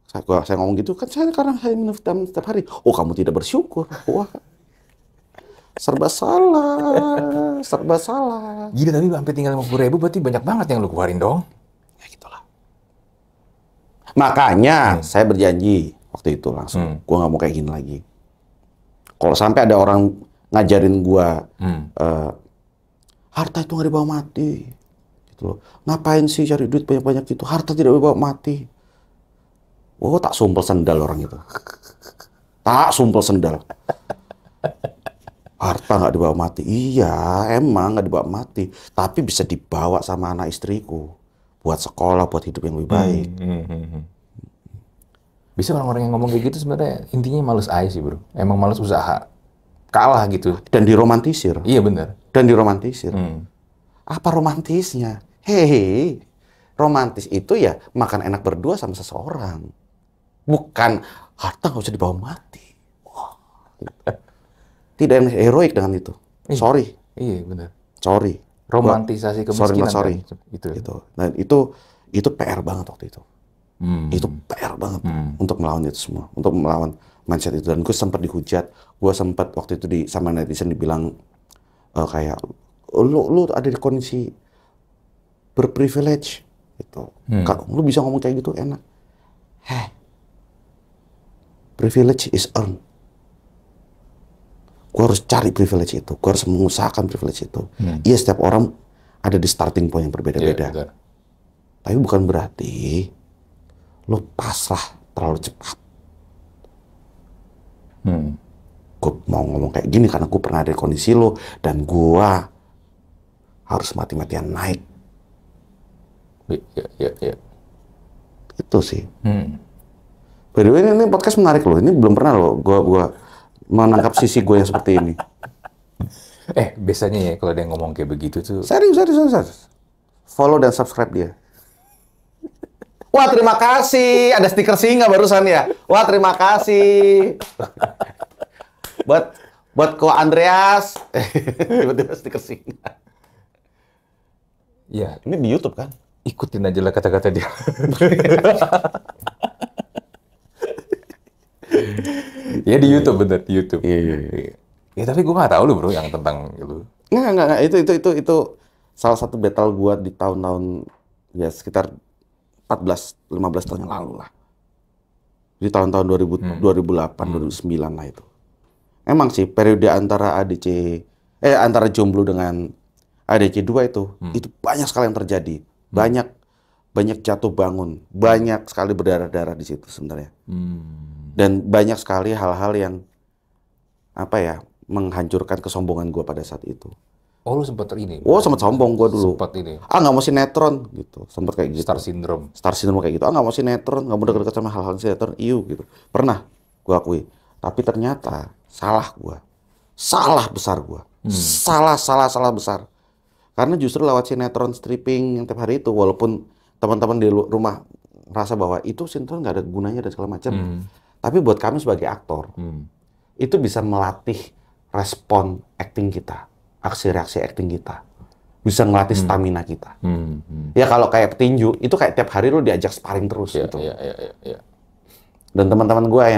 Saya ngomong gitu kan karena saya minum vitamin setiap hari. Oh kamu tidak bersyukur. Wah. Serba salah.
Gila tapi sampai tinggal 50.000 berarti banyak banget yang lu keluarin dong.
Ya gitulah. Makanya saya berjanji waktu itu langsung. Gua nggak mau kayak gini lagi. Kalau sampai ada orang ngajarin gua harta itu nggak dibawa mati. Gitu loh. Ngapain sih cari duit banyak-banyak gitu? Harta tidak dibawa mati. Oh tak sumpel sendal orang itu. Tak sumpel sendal. Harta nggak dibawa mati. Iya, emang nggak dibawa mati. Tapi bisa dibawa sama anak istriku. Buat sekolah, buat hidup yang lebih baik.
Bisa orang-orang yang ngomong kayak gitu sebenarnya intinya males aja sih bro. Emang males usaha. Kalah gitu.
Dan diromantisir.
Iya benar.
Dan diromantisir. Apa romantisnya? Hehehe. Romantis itu ya makan enak berdua sama seseorang. Bukan harta nggak usah dibawa mati. Wah. Tidak yang heroik dengan itu. Sorry.
Iya benar.
Sorry.
Romantisasi kemiskinan.
Sorry.
Kan? Itu.
Dan itu PR banget waktu itu. Itu PR banget untuk melawan itu semua, untuk melawan mindset itu. Dan gue sempat dihujat, gue sempat waktu itu sama netizen dibilang kayak lu ada di kondisi berprivilege gitu. Lu bisa ngomong kayak gitu enak. Privilege is earned. Gue harus cari privilege itu, gue harus mengusahakan privilege itu. Iya setiap orang ada di starting point yang berbeda-beda.
Yeah,
tapi bukan berarti lo pasrah terlalu cepat. Gue mau ngomong kayak gini karena gue pernah ada di kondisi lo dan gue harus mati-matian naik.
Iya.
Itu sih. By the way, ini podcast menarik loh. Ini belum pernah loh gue menangkap sisi gue yang seperti ini.
Biasanya ya kalau dia ngomong kayak begitu tuh.
Serius. Follow dan subscribe dia. Wah terima kasih. Ada stiker singa barusan ya. Wah terima kasih. Buat Ko Andreas. Tiba-tiba stiker singa.
Iya.
Ini di YouTube kan?
Ikutin aja lah kata-kata dia. Ya di YouTube, bener, di YouTube.
Iya.
Ya tapi gue nggak tahu lu bro yang tentang itu.
Nggak. Itu salah satu battle gua di tahun-tahun ya sekitar 14-15 tahun yang lalu lah. Di tahun-tahun 2008, 2009 lah itu. Emang sih periode antara antara jomblo dengan ADC 2 itu banyak sekali yang terjadi. Banyak jatuh bangun, banyak sekali berdarah-darah di situ sebenarnya. Dan banyak sekali hal-hal yang menghancurkan kesombongan gua pada saat itu.
Oh, lu sempat ini?
Oh, sempat sombong gua dulu.
Sempat ini.
Nggak mau sinetron gitu. Sempat kayak gitu.
Star syndrome.
Star syndrome kayak gitu. Nggak mau sinetron, nggak mau deket-deket sama hal-hal sinetron. Gitu. Pernah gua akui. Tapi ternyata salah gua. Salah besar gua. Salah besar. Karena justru lewat sinetron stripping yang tiap hari itu, walaupun teman-teman di rumah merasa bahwa itu sinetron nggak ada gunanya dan segala macam. Tapi buat kami sebagai aktor, itu bisa melatih respon acting kita. Aksi-reaksi acting kita. Bisa ngelatih stamina kita. Ya kalau kayak petinju, itu kayak tiap hari lu diajak sparring terus gitu.
Iya.
Dan teman-teman gua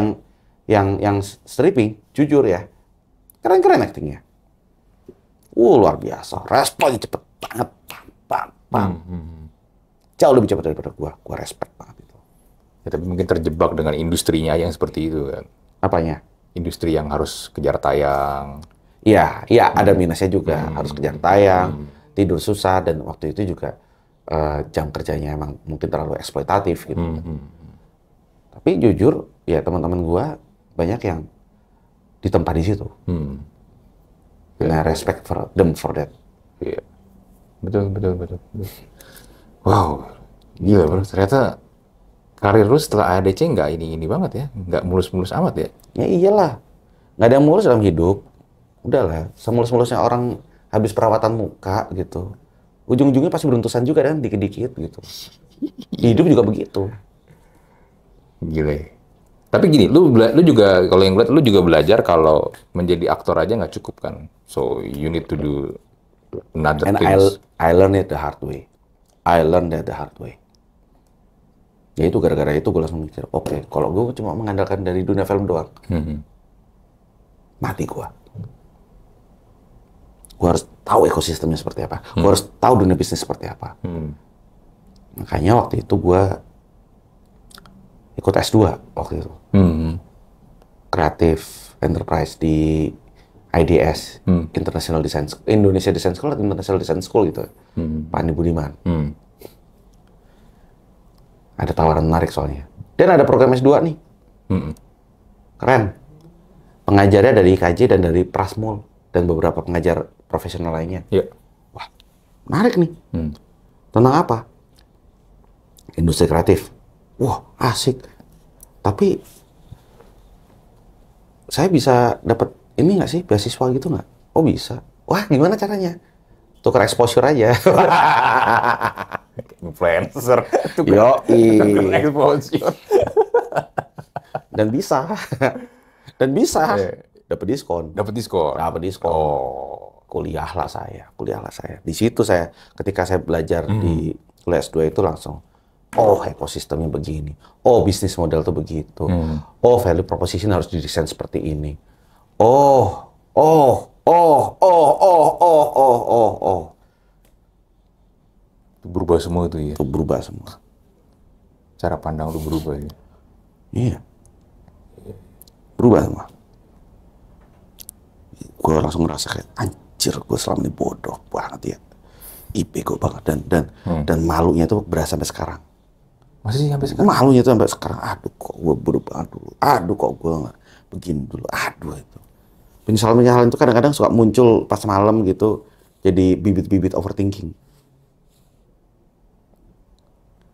yang stripping, jujur ya, keren-keren actingnya. Luar biasa. Responnya cepet banget. Jauh lebih cepat daripada gua. Gua respect banget itu.
Ya, tapi mungkin terjebak dengan industrinya yang seperti itu kan.
Apanya?
Industri yang harus kejar tayang.
Iya, ada minusnya juga. Harus kejar tayang, tidur susah, dan waktu itu juga jam kerjanya emang mungkin terlalu eksploitatif gitu. Tapi jujur, ya teman-teman gua banyak yang ditempa di situ. Nah, respect for them for that.
Iya. Betul. Wow, gila bro. Ternyata karir lu setelah ADC nggak ini banget ya, nggak mulus-mulus amat ya?
Ya iyalah, nggak ada yang mulus dalam hidup. Udahlah, semulus-mulusnya orang habis perawatan muka gitu. Ujung-ujungnya pasti beruntusan juga kan, dikit-dikit gitu. Hidup juga begitu.
Gile. Tapi gini, lu juga kalau yang lihat lu juga belajar kalau menjadi aktor aja nggak cukup kan. So you need to do another things.
I learned it the hard way. Ya itu gara-gara itu gue langsung mikir, oke, kalau gue cuma mengandalkan dari dunia film doang, mati gue. Gue harus tahu ekosistemnya seperti apa. Gue harus tahu dunia bisnis seperti apa. Makanya waktu itu gue ikut S2 waktu itu. Creative Enterprise di IDS, Indonesia Design School atau International Design School gitu. Pak Andi Budiman. Ada tawaran menarik soalnya. Dan ada program S2 nih. Keren. Pengajarnya dari IKJ dan dari Prasmul. Dan beberapa pengajar profesional lainnya.
Yeah.
Wah, menarik nih. Tentang apa? Industri kreatif. Wah, asik. Tapi saya bisa dapat ini nggak sih, beasiswa gitu nggak? Oh bisa. Wah, gimana caranya? Tukar exposure aja.
Influencer.
Yoi.
Tukar exposure.
Dan bisa.
Yeah.
Dapat diskon.
Oh.
Kuliahlah saya. Di situ saya, ketika saya belajar di kuliah S2 itu langsung, oh ekosistemnya begini. Oh bisnis model tuh begitu. Oh value proposition harus didesain seperti ini. Oh.
Itu berubah semua itu ya?
Itu berubah semua.
Cara pandang lu berubah ya?
Iya. Berubah semua. Gue langsung ngerasa kayak, anjir gue selama ini bodoh banget ya. Bego banget. Dan malunya itu berasa sampai sekarang.
Masih sampai sekarang?
Malunya itu sampai sekarang. Aduh kok gue bodoh banget dulu. Aduh kok gue nggak begini dulu. Aduh itu. Penyesalan itu kadang-kadang suka muncul pas malam gitu. Jadi bibit-bibit overthinking.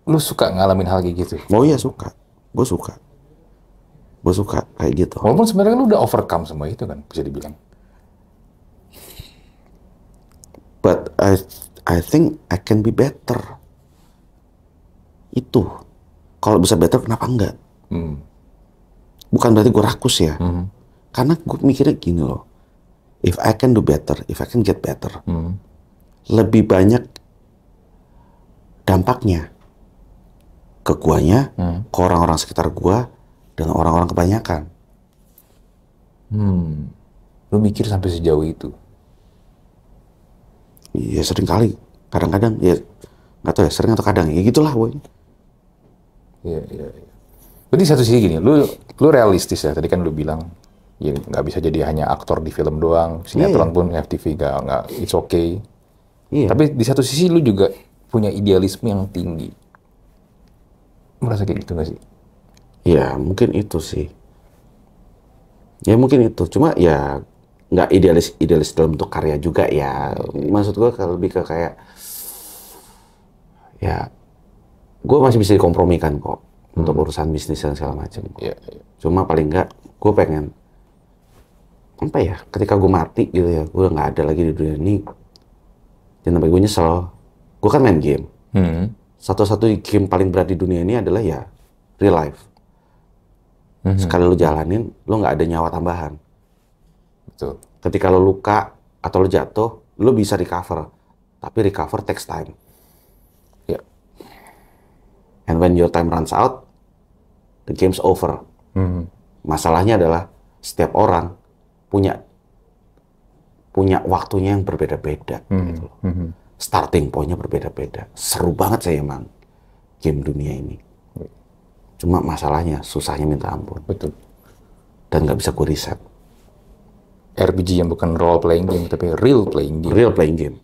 Lu suka ngalamin hal kayak gitu?
Oh iya suka. Gue suka kayak gitu.
Walaupun sebenarnya lu udah overcome semua itu kan, bisa dibilang.
But I think I can be better. Itu. Kalau bisa better, kenapa enggak? Bukan berarti gue rakus ya. Karena gue mikirnya gini loh. if I can do better, if I can get better, lebih banyak dampaknya ke guanya, ke orang-orang sekitar gua, dan orang-orang kebanyakan.
Lu mikir sampai sejauh itu?
Iya, sering kali. Kadang-kadang, ya nggak tahu ya, sering atau kadang. Ya gitulah, boy.
Iya. Berarti satu sisi gini, lu realistis ya. Tadi kan lu bilang, ya nggak bisa jadi hanya aktor di film doang. Sinetron pun FTV nggak, it's okay.
Iya.
Tapi di satu sisi lu juga punya idealisme yang tinggi. Merasa kayak gitu nggak sih?
Ya, mungkin itu sih. Ya, mungkin itu. Cuma ya nggak idealis dalam bentuk karya juga ya. Maksud gue lebih ke kayak, ya, gue masih bisa dikompromikan kok untuk urusan bisnis dan segala macam.
Iya.
Cuma paling nggak, gue pengen apa ya? Ketika gue mati gitu ya, gue nggak ada lagi di dunia ini. Jangan sampai gue nyesel. Gue kan main game. Satu-satu game paling berat di dunia ini adalah ya real life. Sekali lu jalanin, lu nggak ada nyawa tambahan.
Betul.
Ketika lu luka atau lu jatuh, lu bisa recover. Tapi recover takes time.
Ya.
And when your time runs out, the game's over. Masalahnya adalah setiap orang punya waktunya yang berbeda-beda. Gitu. Starting point-nya berbeda-beda. Seru banget saya emang game dunia ini. Cuma masalahnya susahnya minta ampun.
Betul.
Dan nggak bisa gue riset.
RPG yang bukan role playing game tapi real playing game.
Real playing game.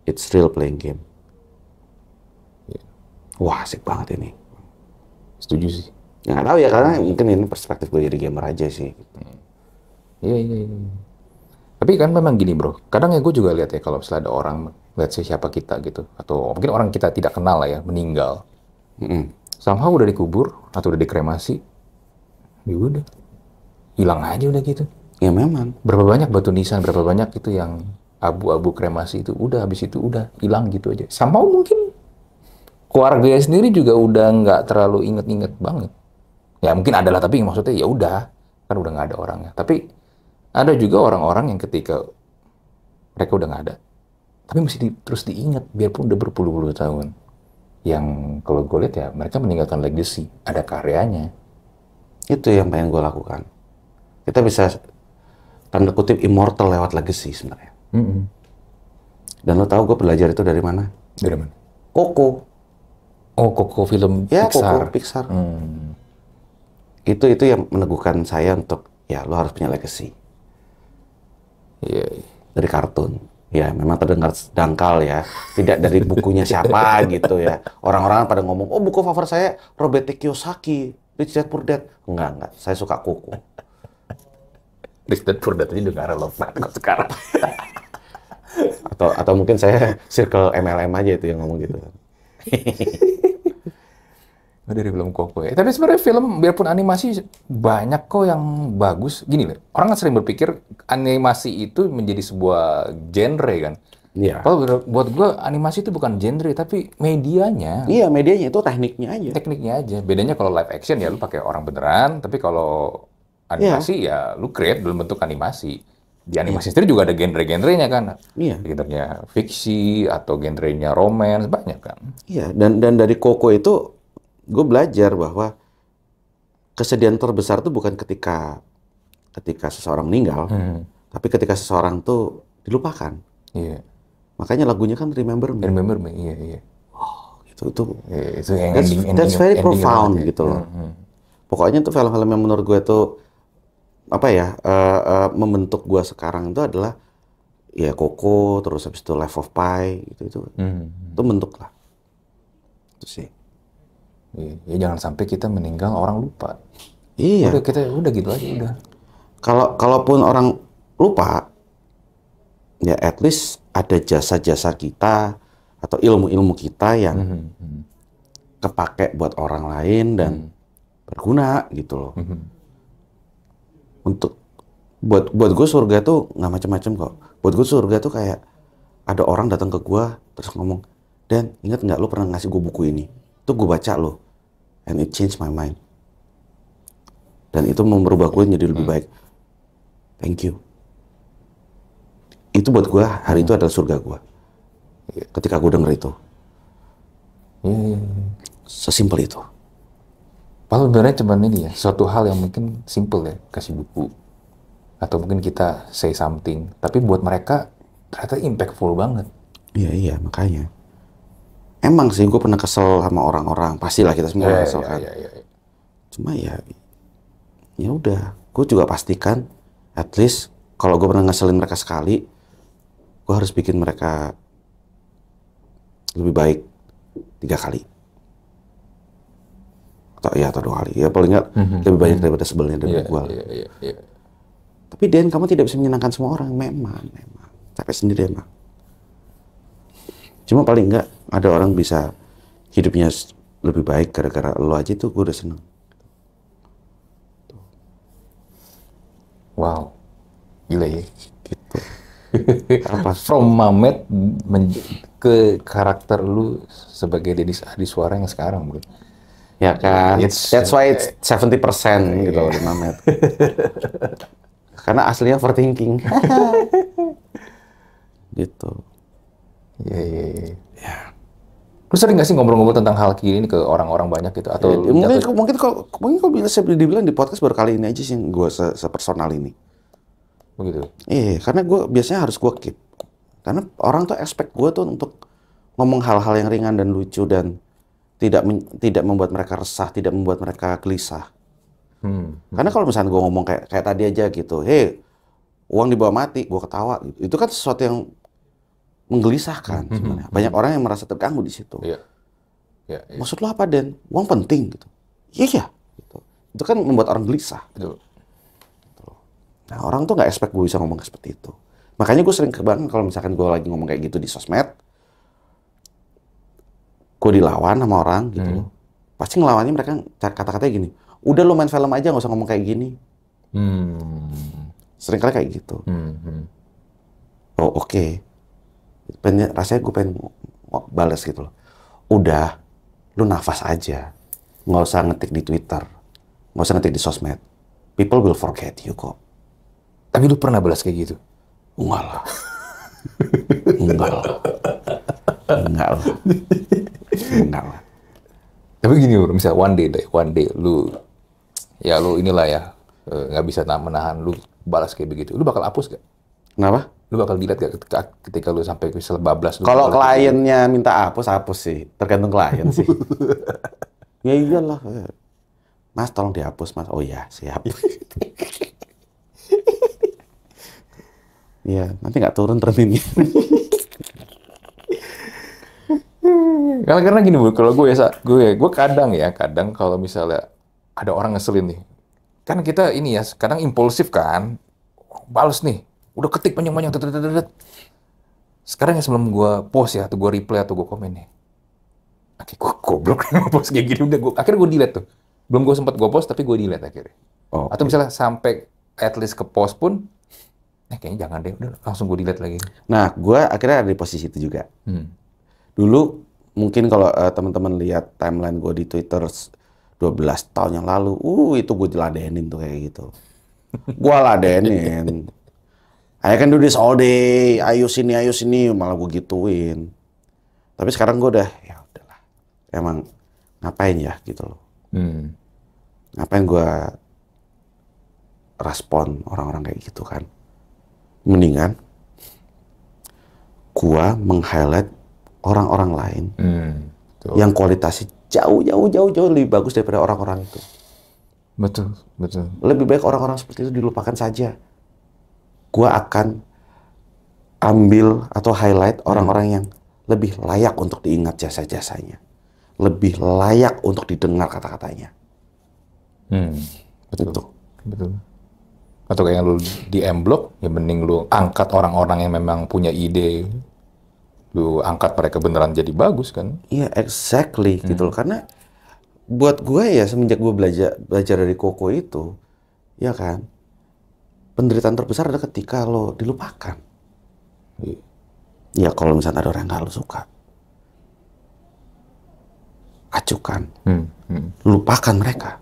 It's real playing game. Wah, asik banget ini.
Setuju sih.
Ya nggak tahu ya, karena mungkin ini perspektif gue jadi gamer aja sih.
Iya. Tapi kan memang gini bro, kadang ya gue juga lihat ya kalau misalnya ada orang, lihat siapa kita gitu, atau mungkin orang kita tidak kenal lah ya, meninggal. Somehow udah dikubur, atau udah dikremasi, ya udah, hilang aja udah gitu.
Ya memang.
Berapa banyak batu nisan, berapa banyak itu yang abu-abu kremasi itu, udah habis itu udah hilang gitu aja. Somehow mungkin keluarganya sendiri juga udah nggak terlalu inget-inget banget. Ya mungkin adalah, tapi maksudnya ya udah, kan udah nggak ada orangnya. Tapi ada juga orang-orang yang ketika mereka udah nggak ada, tapi mesti terus diingat, biarpun udah berpuluh-puluh tahun. Yang kalau gue lihat ya, mereka meninggalkan legacy, ada karyanya.
Itu yang pengen gue lakukan. Kita bisa, tanda kutip, immortal lewat legacy sebenarnya. Dan lo tahu gue belajar itu dari mana?
Dari mana?
Coco.
Oh, Coco film
Ya,
Pixar.
Coco Pixar. Itu yang meneguhkan saya untuk, ya lo harus punya legacy.
Iya.
Dari kartun. Ya, memang terdengar dangkal ya. Tidak dari bukunya siapa gitu ya. Orang-orang pada ngomong, oh buku favorit saya Robert T. Kiyosaki, Rich Dad Poor Dad. Enggak. Saya suka Coco.
Rich Dad Poor Dad ini udah nggak relevan kok sekarang.
atau mungkin saya circle MLM aja itu yang ngomong gitu.
Dari film Coco ya. Tapi sebenarnya film, biarpun animasi, banyak kok yang bagus. Gini loh, orang kan sering berpikir animasi itu menjadi sebuah genre kan.
Iya.
Kalau buat gue animasi itu bukan genre, tapi medianya.
Iya, medianya itu tekniknya aja.
Tekniknya aja. Bedanya kalau live action ya lu pakai orang beneran, tapi kalau animasi ya lu create dalam bentuk animasi. Di animasi sendiri juga ada genre-genrenya kan.
Iya.
Genrenya fiksi atau genrenya romance, banyak kan.
Iya, dan dari Coco itu gue belajar bahwa kesedihan terbesar itu bukan ketika seseorang meninggal, tapi ketika seseorang tuh dilupakan.
Iya.
Makanya lagunya kan Remember Me.
Remember Me, iya.
Oh, itu
yang
that's very profound
ya.
gitu loh. Pokoknya tuh film-film yang menurut gue tuh apa ya, membentuk gue sekarang itu adalah ya Coco, terus habis itu Life of Pi itu bentuk lah. Itu sih.
Ya jangan sampai kita meninggal orang lupa.
Iya.
Udah gitu aja udah.
Kalaupun orang lupa, ya at least ada jasa-jasa kita atau ilmu-ilmu kita yang kepake buat orang lain dan berguna gitu loh. Buat gue surga tuh nggak macam-macam kok. Buat gue surga tuh kayak ada orang datang ke gue terus ngomong, Dan, ingat nggak lo pernah ngasih gue buku ini? Itu gue baca lo, and it changed my mind. Dan itu merubah gue jadi lebih baik. Thank you. Itu buat gue, hari itu adalah surga gue. Ketika gue denger itu. Sesimpel itu.
Padahal sebenarnya cuma ini ya, suatu hal yang mungkin simple ya, kasih buku. Atau mungkin kita say something. Tapi buat mereka ternyata impactful banget.
Iya, makanya. Emang sih gue pernah kesel sama orang-orang. Pastilah kita semua kesel kan. Cuma ya udah. Gue juga pastikan, at least kalau gue pernah ngeselin mereka sekali, gue harus bikin mereka lebih baik 3 kali. Atau 2 kali. Ya paling nggak lebih banyak daripada sebelnya dari gue. Tapi Dan, kamu tidak bisa menyenangkan semua orang. Memang. Capek sendiri emang. Cuma paling nggak ada orang bisa hidupnya lebih baik gara-gara lo aja, tuh gue udah seneng.
Wow. Gila ya.
Gitu. Apa?
From Mamet ke karakter lu sebagai Deddy Adiswara yang sekarang, bro.
Ya kan, that's why it's 70% gitu loh di Mamet. Karena aslinya overthinking. Gitu.
Iya. Lu sering nggak sih ngobrol-ngobrol tentang hal kayak gini ke orang-orang banyak gitu? Atau
mungkin kalau bisa dibilang di podcast baru kali ini aja sih gue sepersonal ini.
Begitu?
Iya, karena gue biasanya harus gue keep. Karena orang tuh expect gue tuh untuk ngomong hal-hal yang ringan dan lucu dan tidak membuat mereka resah, tidak membuat mereka gelisah. Karena kalau misalnya gue ngomong kayak tadi aja gitu, uang dibawa mati, gue ketawa, gitu. Itu kan sesuatu yang menggelisahkan sebenarnya. Banyak orang yang merasa terganggu di situ.
Iya.
Maksud lo apa, Dan? Uang penting gitu. Iya. Gitu. Itu kan membuat orang gelisah.
Betul.
Nah, orang tuh nggak expect gue bisa ngomong seperti itu. Makanya gue sering banget kalau misalkan gue lagi ngomong kayak gitu di sosmed, gue dilawan sama orang gitu. Pasti ngelawannya mereka kata-katanya gini, udah lo main film aja nggak usah ngomong kayak gini. Sering kali kayak gitu. Oh oke. Rasanya gue pengen balas gitu loh. Udah, lu nafas aja. Nggak usah ngetik di Twitter. Nggak usah ngetik di sosmed. People will forget you kok.
Tapi lu pernah balas kayak gitu?
Enggak lah. Enggak lah.
Tapi gini bro, misal one day lu inilah ya, nggak bisa menahan lu balas kayak begitu. Lu bakal hapus gak?
Kenapa?
Lu bakal delete gak ketika lu sampai misal bablas?
Kalau kliennya minta hapus sih. Tergantung klien sih. Ya iyalah. Mas tolong dihapus mas. Oh ya siap. Iya, nanti nggak turun terminnya.
Karena gini bro, kalau gue kadang kalau misalnya ada orang ngeselin nih, kan kita ini ya, kadang impulsif kan, balas nih, udah ketik panjang-panjang, sekarang ya sebelum gue post ya, atau gue reply atau gue komen nih, oke, gue goblok post kayak gini, akhirnya gue delete tuh, belum gue sempat gue post tapi gue delete akhirnya, atau misalnya sampai at least ke post pun, kayaknya jangan deh, udah langsung gue delete lagi.
Nah, gue akhirnya ada di posisi itu juga. Dulu mungkin kalau teman-teman lihat timeline gue di Twitter 12 tahun yang lalu, itu gue diladenin tuh kayak gitu. Gue ladenin. I can do this all day, ayo sini, malah gue gituin. Tapi sekarang gue udah, ya udahlah. Emang ngapain ya gitu loh. Ngapain gue respon orang-orang kayak gitu kan. Mendingan gue meng-highlight orang-orang lain yang kualitasnya jauh lebih bagus daripada orang-orang itu.
Betul.
Lebih baik orang-orang seperti itu dilupakan saja. Gua akan ambil atau highlight orang-orang yang lebih layak untuk diingat jasa-jasanya. Lebih layak untuk didengar kata-katanya.
Betul. Atau kayak lu di M-Block, ya mending lu angkat orang-orang yang memang punya ide. Lu angkat mereka beneran jadi bagus kan?
Iya, exactly gitu loh. Karena buat gue ya semenjak gue belajar dari Koko itu, ya kan, penderitaan terbesar adalah ketika lo dilupakan. Ya kalau misalnya ada orang yang gak lo suka, acukan, lupakan mereka.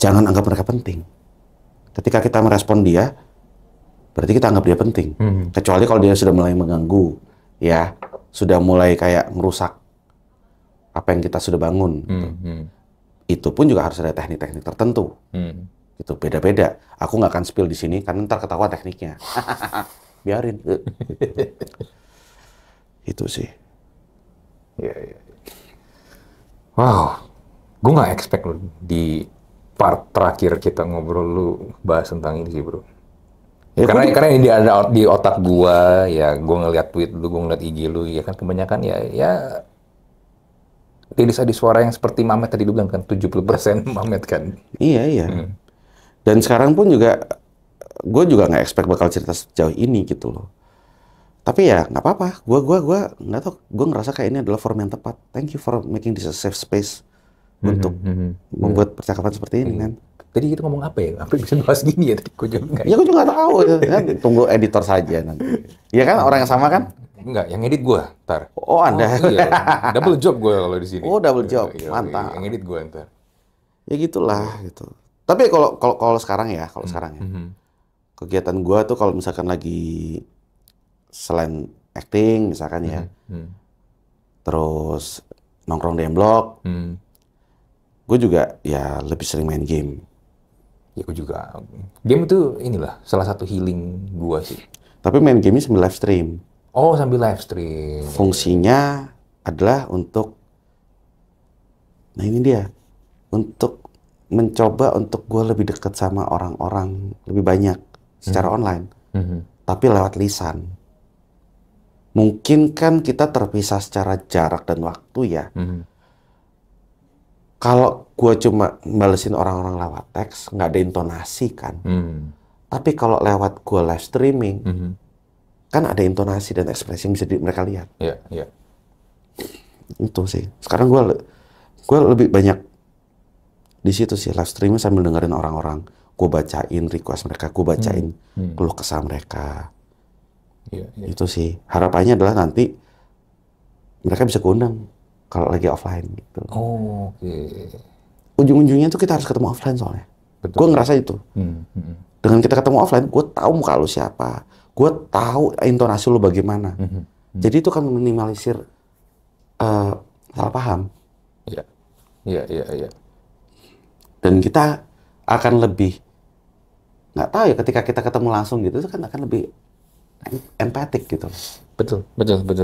Jangan anggap mereka penting. Ketika kita merespon dia, berarti kita anggap dia penting. Kecuali kalau dia sudah mulai mengganggu, ya, sudah mulai kayak merusak apa yang kita sudah bangun. Itu pun juga harus ada teknik-teknik tertentu. Itu beda-beda. Aku nggak akan spill di sini karena ntar ketawa tekniknya. Biarin. Itu sih.
Ya. Wow, gue nggak expect lo di part terakhir kita ngobrol lu bahas tentang ini sih, bro. Ya, karena ini ada di otak gua, ya gua ngeliat tweet lu, gua ngeliat IG lu, ya kan kebanyakan ya tadi suara yang seperti Mamet tadi lu bilang kan, 70% Mamet kan.
Iya. Dan sekarang pun juga, gue juga nggak expect bakal cerita sejauh ini gitu loh. Tapi ya nggak apa-apa, gue nggak tau, gue ngerasa kayak ini adalah forum yang tepat. Thank you for making this a safe space untuk membuat percakapan seperti ini kan.
Tadi kita ngomong apa ya? Apa bisa bahas gini ya? Tadi gue juga nggak.
Ya gue juga nggak tahu. Ya. Tunggu editor saja nanti. Iya kan, orang yang sama kan?
Enggak, yang edit gue ntar.
Oh, Anda.
Iya. Double job gue kalau di sini.
Oh, double job.
Iya,
Mantap.
Yang edit gue ntar.
Ya gitulah gitu. Tapi kalau sekarang ya, kegiatan gue tuh kalau misalkan lagi selain acting misalkan ya, terus nongkrong di M-Block, gue juga ya lebih sering main game.
Ya gue juga. Game itu inilah salah satu healing gue sih.
Tapi main game ini sambil live stream.
Oh, sambil live stream.
Fungsinya adalah untuk, nah ini dia, untuk mencoba untuk gue lebih dekat sama orang-orang lebih banyak secara online, tapi lewat lisan. Mungkin kan kita terpisah secara jarak dan waktu ya. Kalau gue cuma balesin orang-orang lewat teks, nggak ada intonasi kan. Tapi kalau lewat gue live streaming, kan ada intonasi dan ekspresi yang bisa mereka lihat.
Iya.
Itu sih. Sekarang gue lebih banyak di situ sih, live streaming sambil dengerin orang-orang. Gue bacain request mereka, gue bacain keluh kesah mereka.
Iya.
Itu sih. Harapannya adalah nanti mereka bisa keundang kalau lagi offline gitu.
Oh, oke.
Ujung-ujungnya tuh kita harus ketemu offline soalnya. Gue ngerasa itu. Dengan kita ketemu offline, gue tahu muka lu siapa. Gue tahu intonasi lu bagaimana. Jadi itu kan meminimalisir salah paham.
Iya.
Dan kita akan lebih, nggak tahu ya, ketika kita ketemu langsung gitu, itu kan akan lebih empatik gitu.
Betul.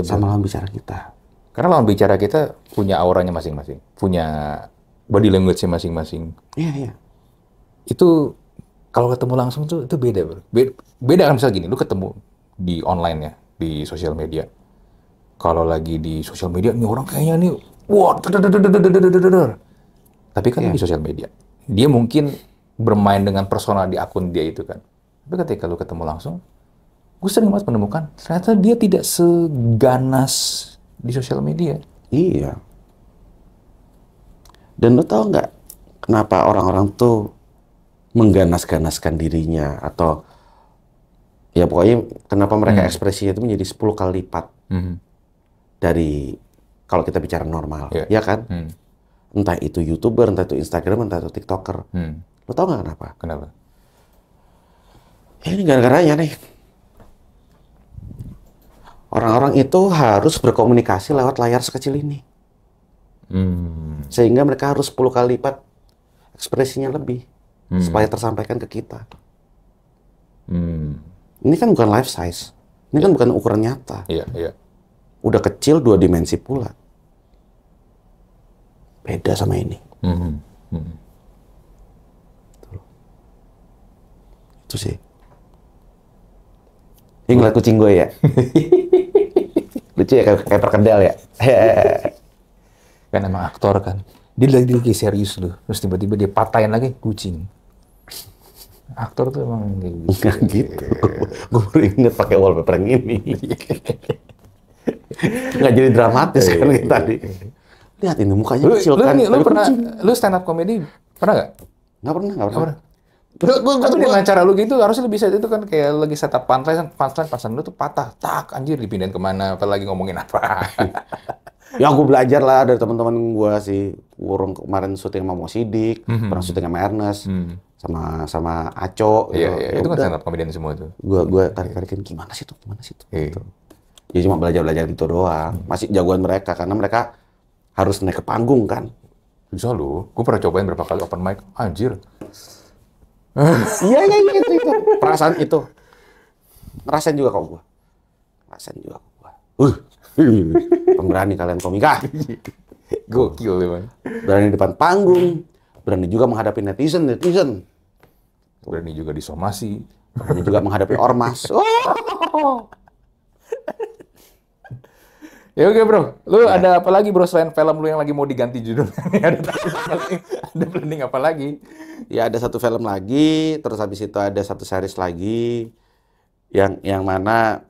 Sama lawan bicara kita.
Karena lawan bicara kita punya auranya masing-masing, punya body language-nya masing-masing.
Iya.
Itu kalau ketemu langsung tuh itu beda, bro. Beda kan, misalnya gini, lu ketemu di online ya, di sosial media. Kalau lagi di sosial media, nih orang kayaknya nih, wah, tapi kan di sosial media, dia mungkin bermain dengan persona di akun dia itu kan. Tapi ketika lu ketemu langsung, gue sering banget menemukan ternyata dia tidak seganas di sosial media.
Iya. Dan lu tahu nggak kenapa orang-orang tuh mengganas-ganaskan dirinya, atau ya pokoknya kenapa mereka ekspresinya itu menjadi 10 kali lipat dari kalau kita bicara normal, ya kan? Entah itu YouTuber, entah itu Instagram, entah itu TikToker. Lu tahu nggak kenapa?
Kenapa?
Ya, ini gara-garanya nih. Orang-orang itu harus berkomunikasi lewat layar sekecil ini. Sehingga mereka harus 10 kali lipat ekspresinya lebih. Supaya tersampaikan ke kita. Ini kan bukan life size. Ini kan bukan ukuran nyata.
Iya.
Udah kecil 2 dimensi pula. Beda sama ini. Itu sih. Ini ngeliat kucing gue ya. Lucu ya, kayak perkedel ya.
Kan emang aktor kan. Dia lagi serius loh. Terus tiba-tiba dia patahin lagi kucing. Aktor tuh emang kayak gitu.
Nggak gitu. Gue baru inget pakai wallpaper yang ini. Nggak jadi dramatis kan kayak tadi. Lihat ini mukanya kecil kan.
Lu stand up comedy pernah nggak?
Nggak pernah.
Tapi dengan cara lu gitu harusnya lebih bisa itu kan, kayak lagi setup punchline lu tuh patah, tak anjir dipindahin kemana, lagi ngomongin apa.
Ya gue belajar lah dari teman-teman gue sih. Kemarin syuting sama Mo Sidik, pernah syuting sama Ernest. sama Aco gitu.
Iya, itu kan stand up comedian semua tuh.
Gue tarik-tarikin gimana sih tuh
Iya.
gitu. Ya cuma belajar itu doang. Masih jagoan mereka karena mereka harus naik ke panggung kan.
Bisa lu. Gue pernah cobain berapa kali open mic. Anjir.
Iya itu. Perasaan itu. Ngerasain juga kok gue. Pemberani kalian komika.
Gokil emang.
Berani di depan panggung. Berani juga menghadapi netizen.
Berani juga disomasi.
Berani juga menghadapi ormas.
Ya oke bro, lu ada apa lagi bro selain film lu yang lagi mau diganti judulnya? Ada planning apa lagi?
Ya ada satu film lagi, terus habis itu ada satu series lagi yang mana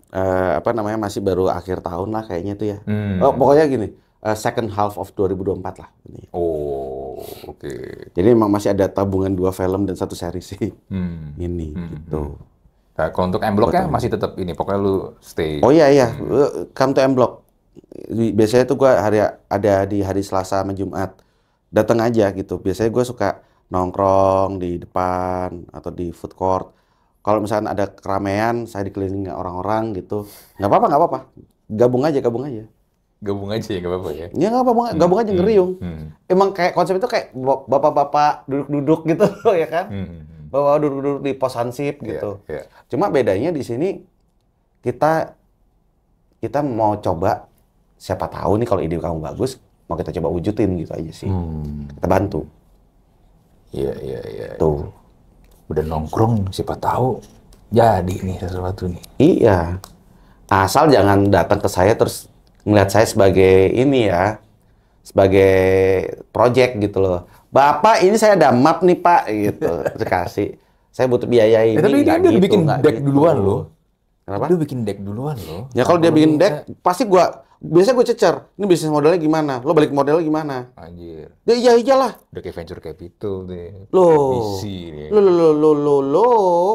masih baru akhir tahun lah kayaknya itu ya. Oh, pokoknya gini, second half of 2024 lah.
Oh, oke.
Jadi memang masih ada tabungan 2 film dan 1 series sih. Ini gitu.
Nah, kalau untuk M-Block-nya masih tetap ini, pokoknya lu stay.
Oh iya, come to M-Block. Biasanya tuh gue ada di hari Selasa sama Jumat. Datang aja gitu. Biasanya gue suka nongkrong di depan atau di food court. Kalau misalnya ada keramaian, saya dikelilingi orang-orang gitu. Nggak apa-apa. Gabung aja.
Gabung aja ya, nggak apa-apa ya?
Ya nggak apa-apa, gabung aja ngeriung. Emang kayak konsep itu kayak bapak-bapak duduk-duduk gitu ya kan? Bapak duduk-duduk di pos hansip gitu. Cuma bedanya di sini kita mau coba, siapa tahu nih kalau ide kamu bagus, mau kita coba wujudin gitu aja sih. Kita bantu.
Iya.
Tuh.
Udah nongkrong, siapa tahu jadi nih sesuatu nih.
Iya. Asal jangan datang ke saya terus ngeliat saya sebagai ini ya, sebagai project gitu loh. Bapak, ini saya ada map nih Pak, gitu. Terus kasih. Saya butuh biaya ini.
Tapi dia udah bikin deck duluan loh.
Kenapa?
Dia bikin deck duluan loh.
Ya kalau dia bikin deck, pasti biasanya gue cecer. Ini bisnis modelnya gimana? Lo balik modalnya gimana?
Anjir.
Ya iyalah.
Udah kayak venture capital deh.
Loh.
Nih.
Lo.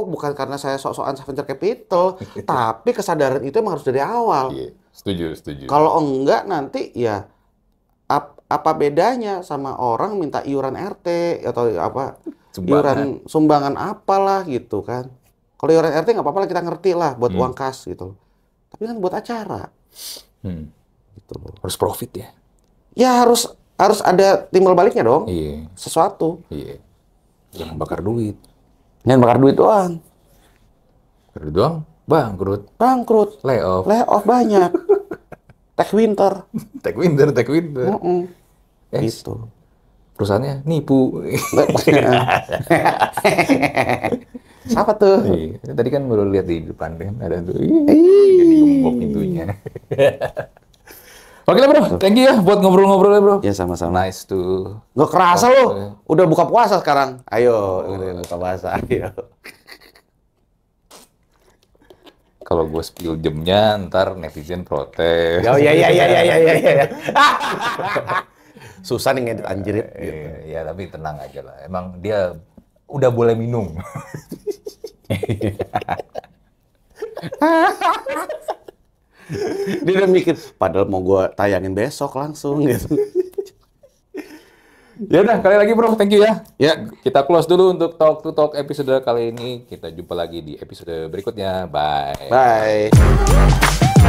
Bukan karena saya sok-sokan venture capital, tapi kesadaran itu emang harus dari awal.
Iya, setuju.
Kalau enggak nanti ya apa bedanya sama orang minta iuran RT atau apa? Iuran sumbangan apalah gitu kan. Kalau iuran RT nggak apa-apa lah, kita ngerti lah buat uang kas gitu. Tapi kan buat acara. Gitu.
Harus profit ya?
Ya harus ada timbal baliknya dong.
Iya.
Sesuatu.
Iya. Jangan bakar duit.
Jangan bakar duit doang.
Bakar duit doang? Bangkrut.
Layoff banyak. Tech winter.
Tech winter.
Gitu.
Perusahaannya nipu.
Siapa tuh?
Tadi kan baru lihat di depan kan ada tuh. Jadi gembok pintunya. Oke lah bro, thank you ya buat ngobrol-ngobrolnya bro.
Ya sama-sama.
Nice tuh.
Nggak kerasa lo, udah buka puasa sekarang. Ayo, buka puasa, ayo.
Kalau gue spill jamnya, ntar netizen protes.
Oh iya. Susah nih ngedit anjrit.
Iya, tapi tenang aja lah. Emang dia udah boleh minum.
Dia udah mikir, padahal mau gue tayangin besok langsung gitu.
Ya udah, kali lagi bro, thank you ya.
Ya,
kita close dulu untuk Talk to Talk episode kali ini. Kita jumpa lagi di episode berikutnya. Bye.
Bye.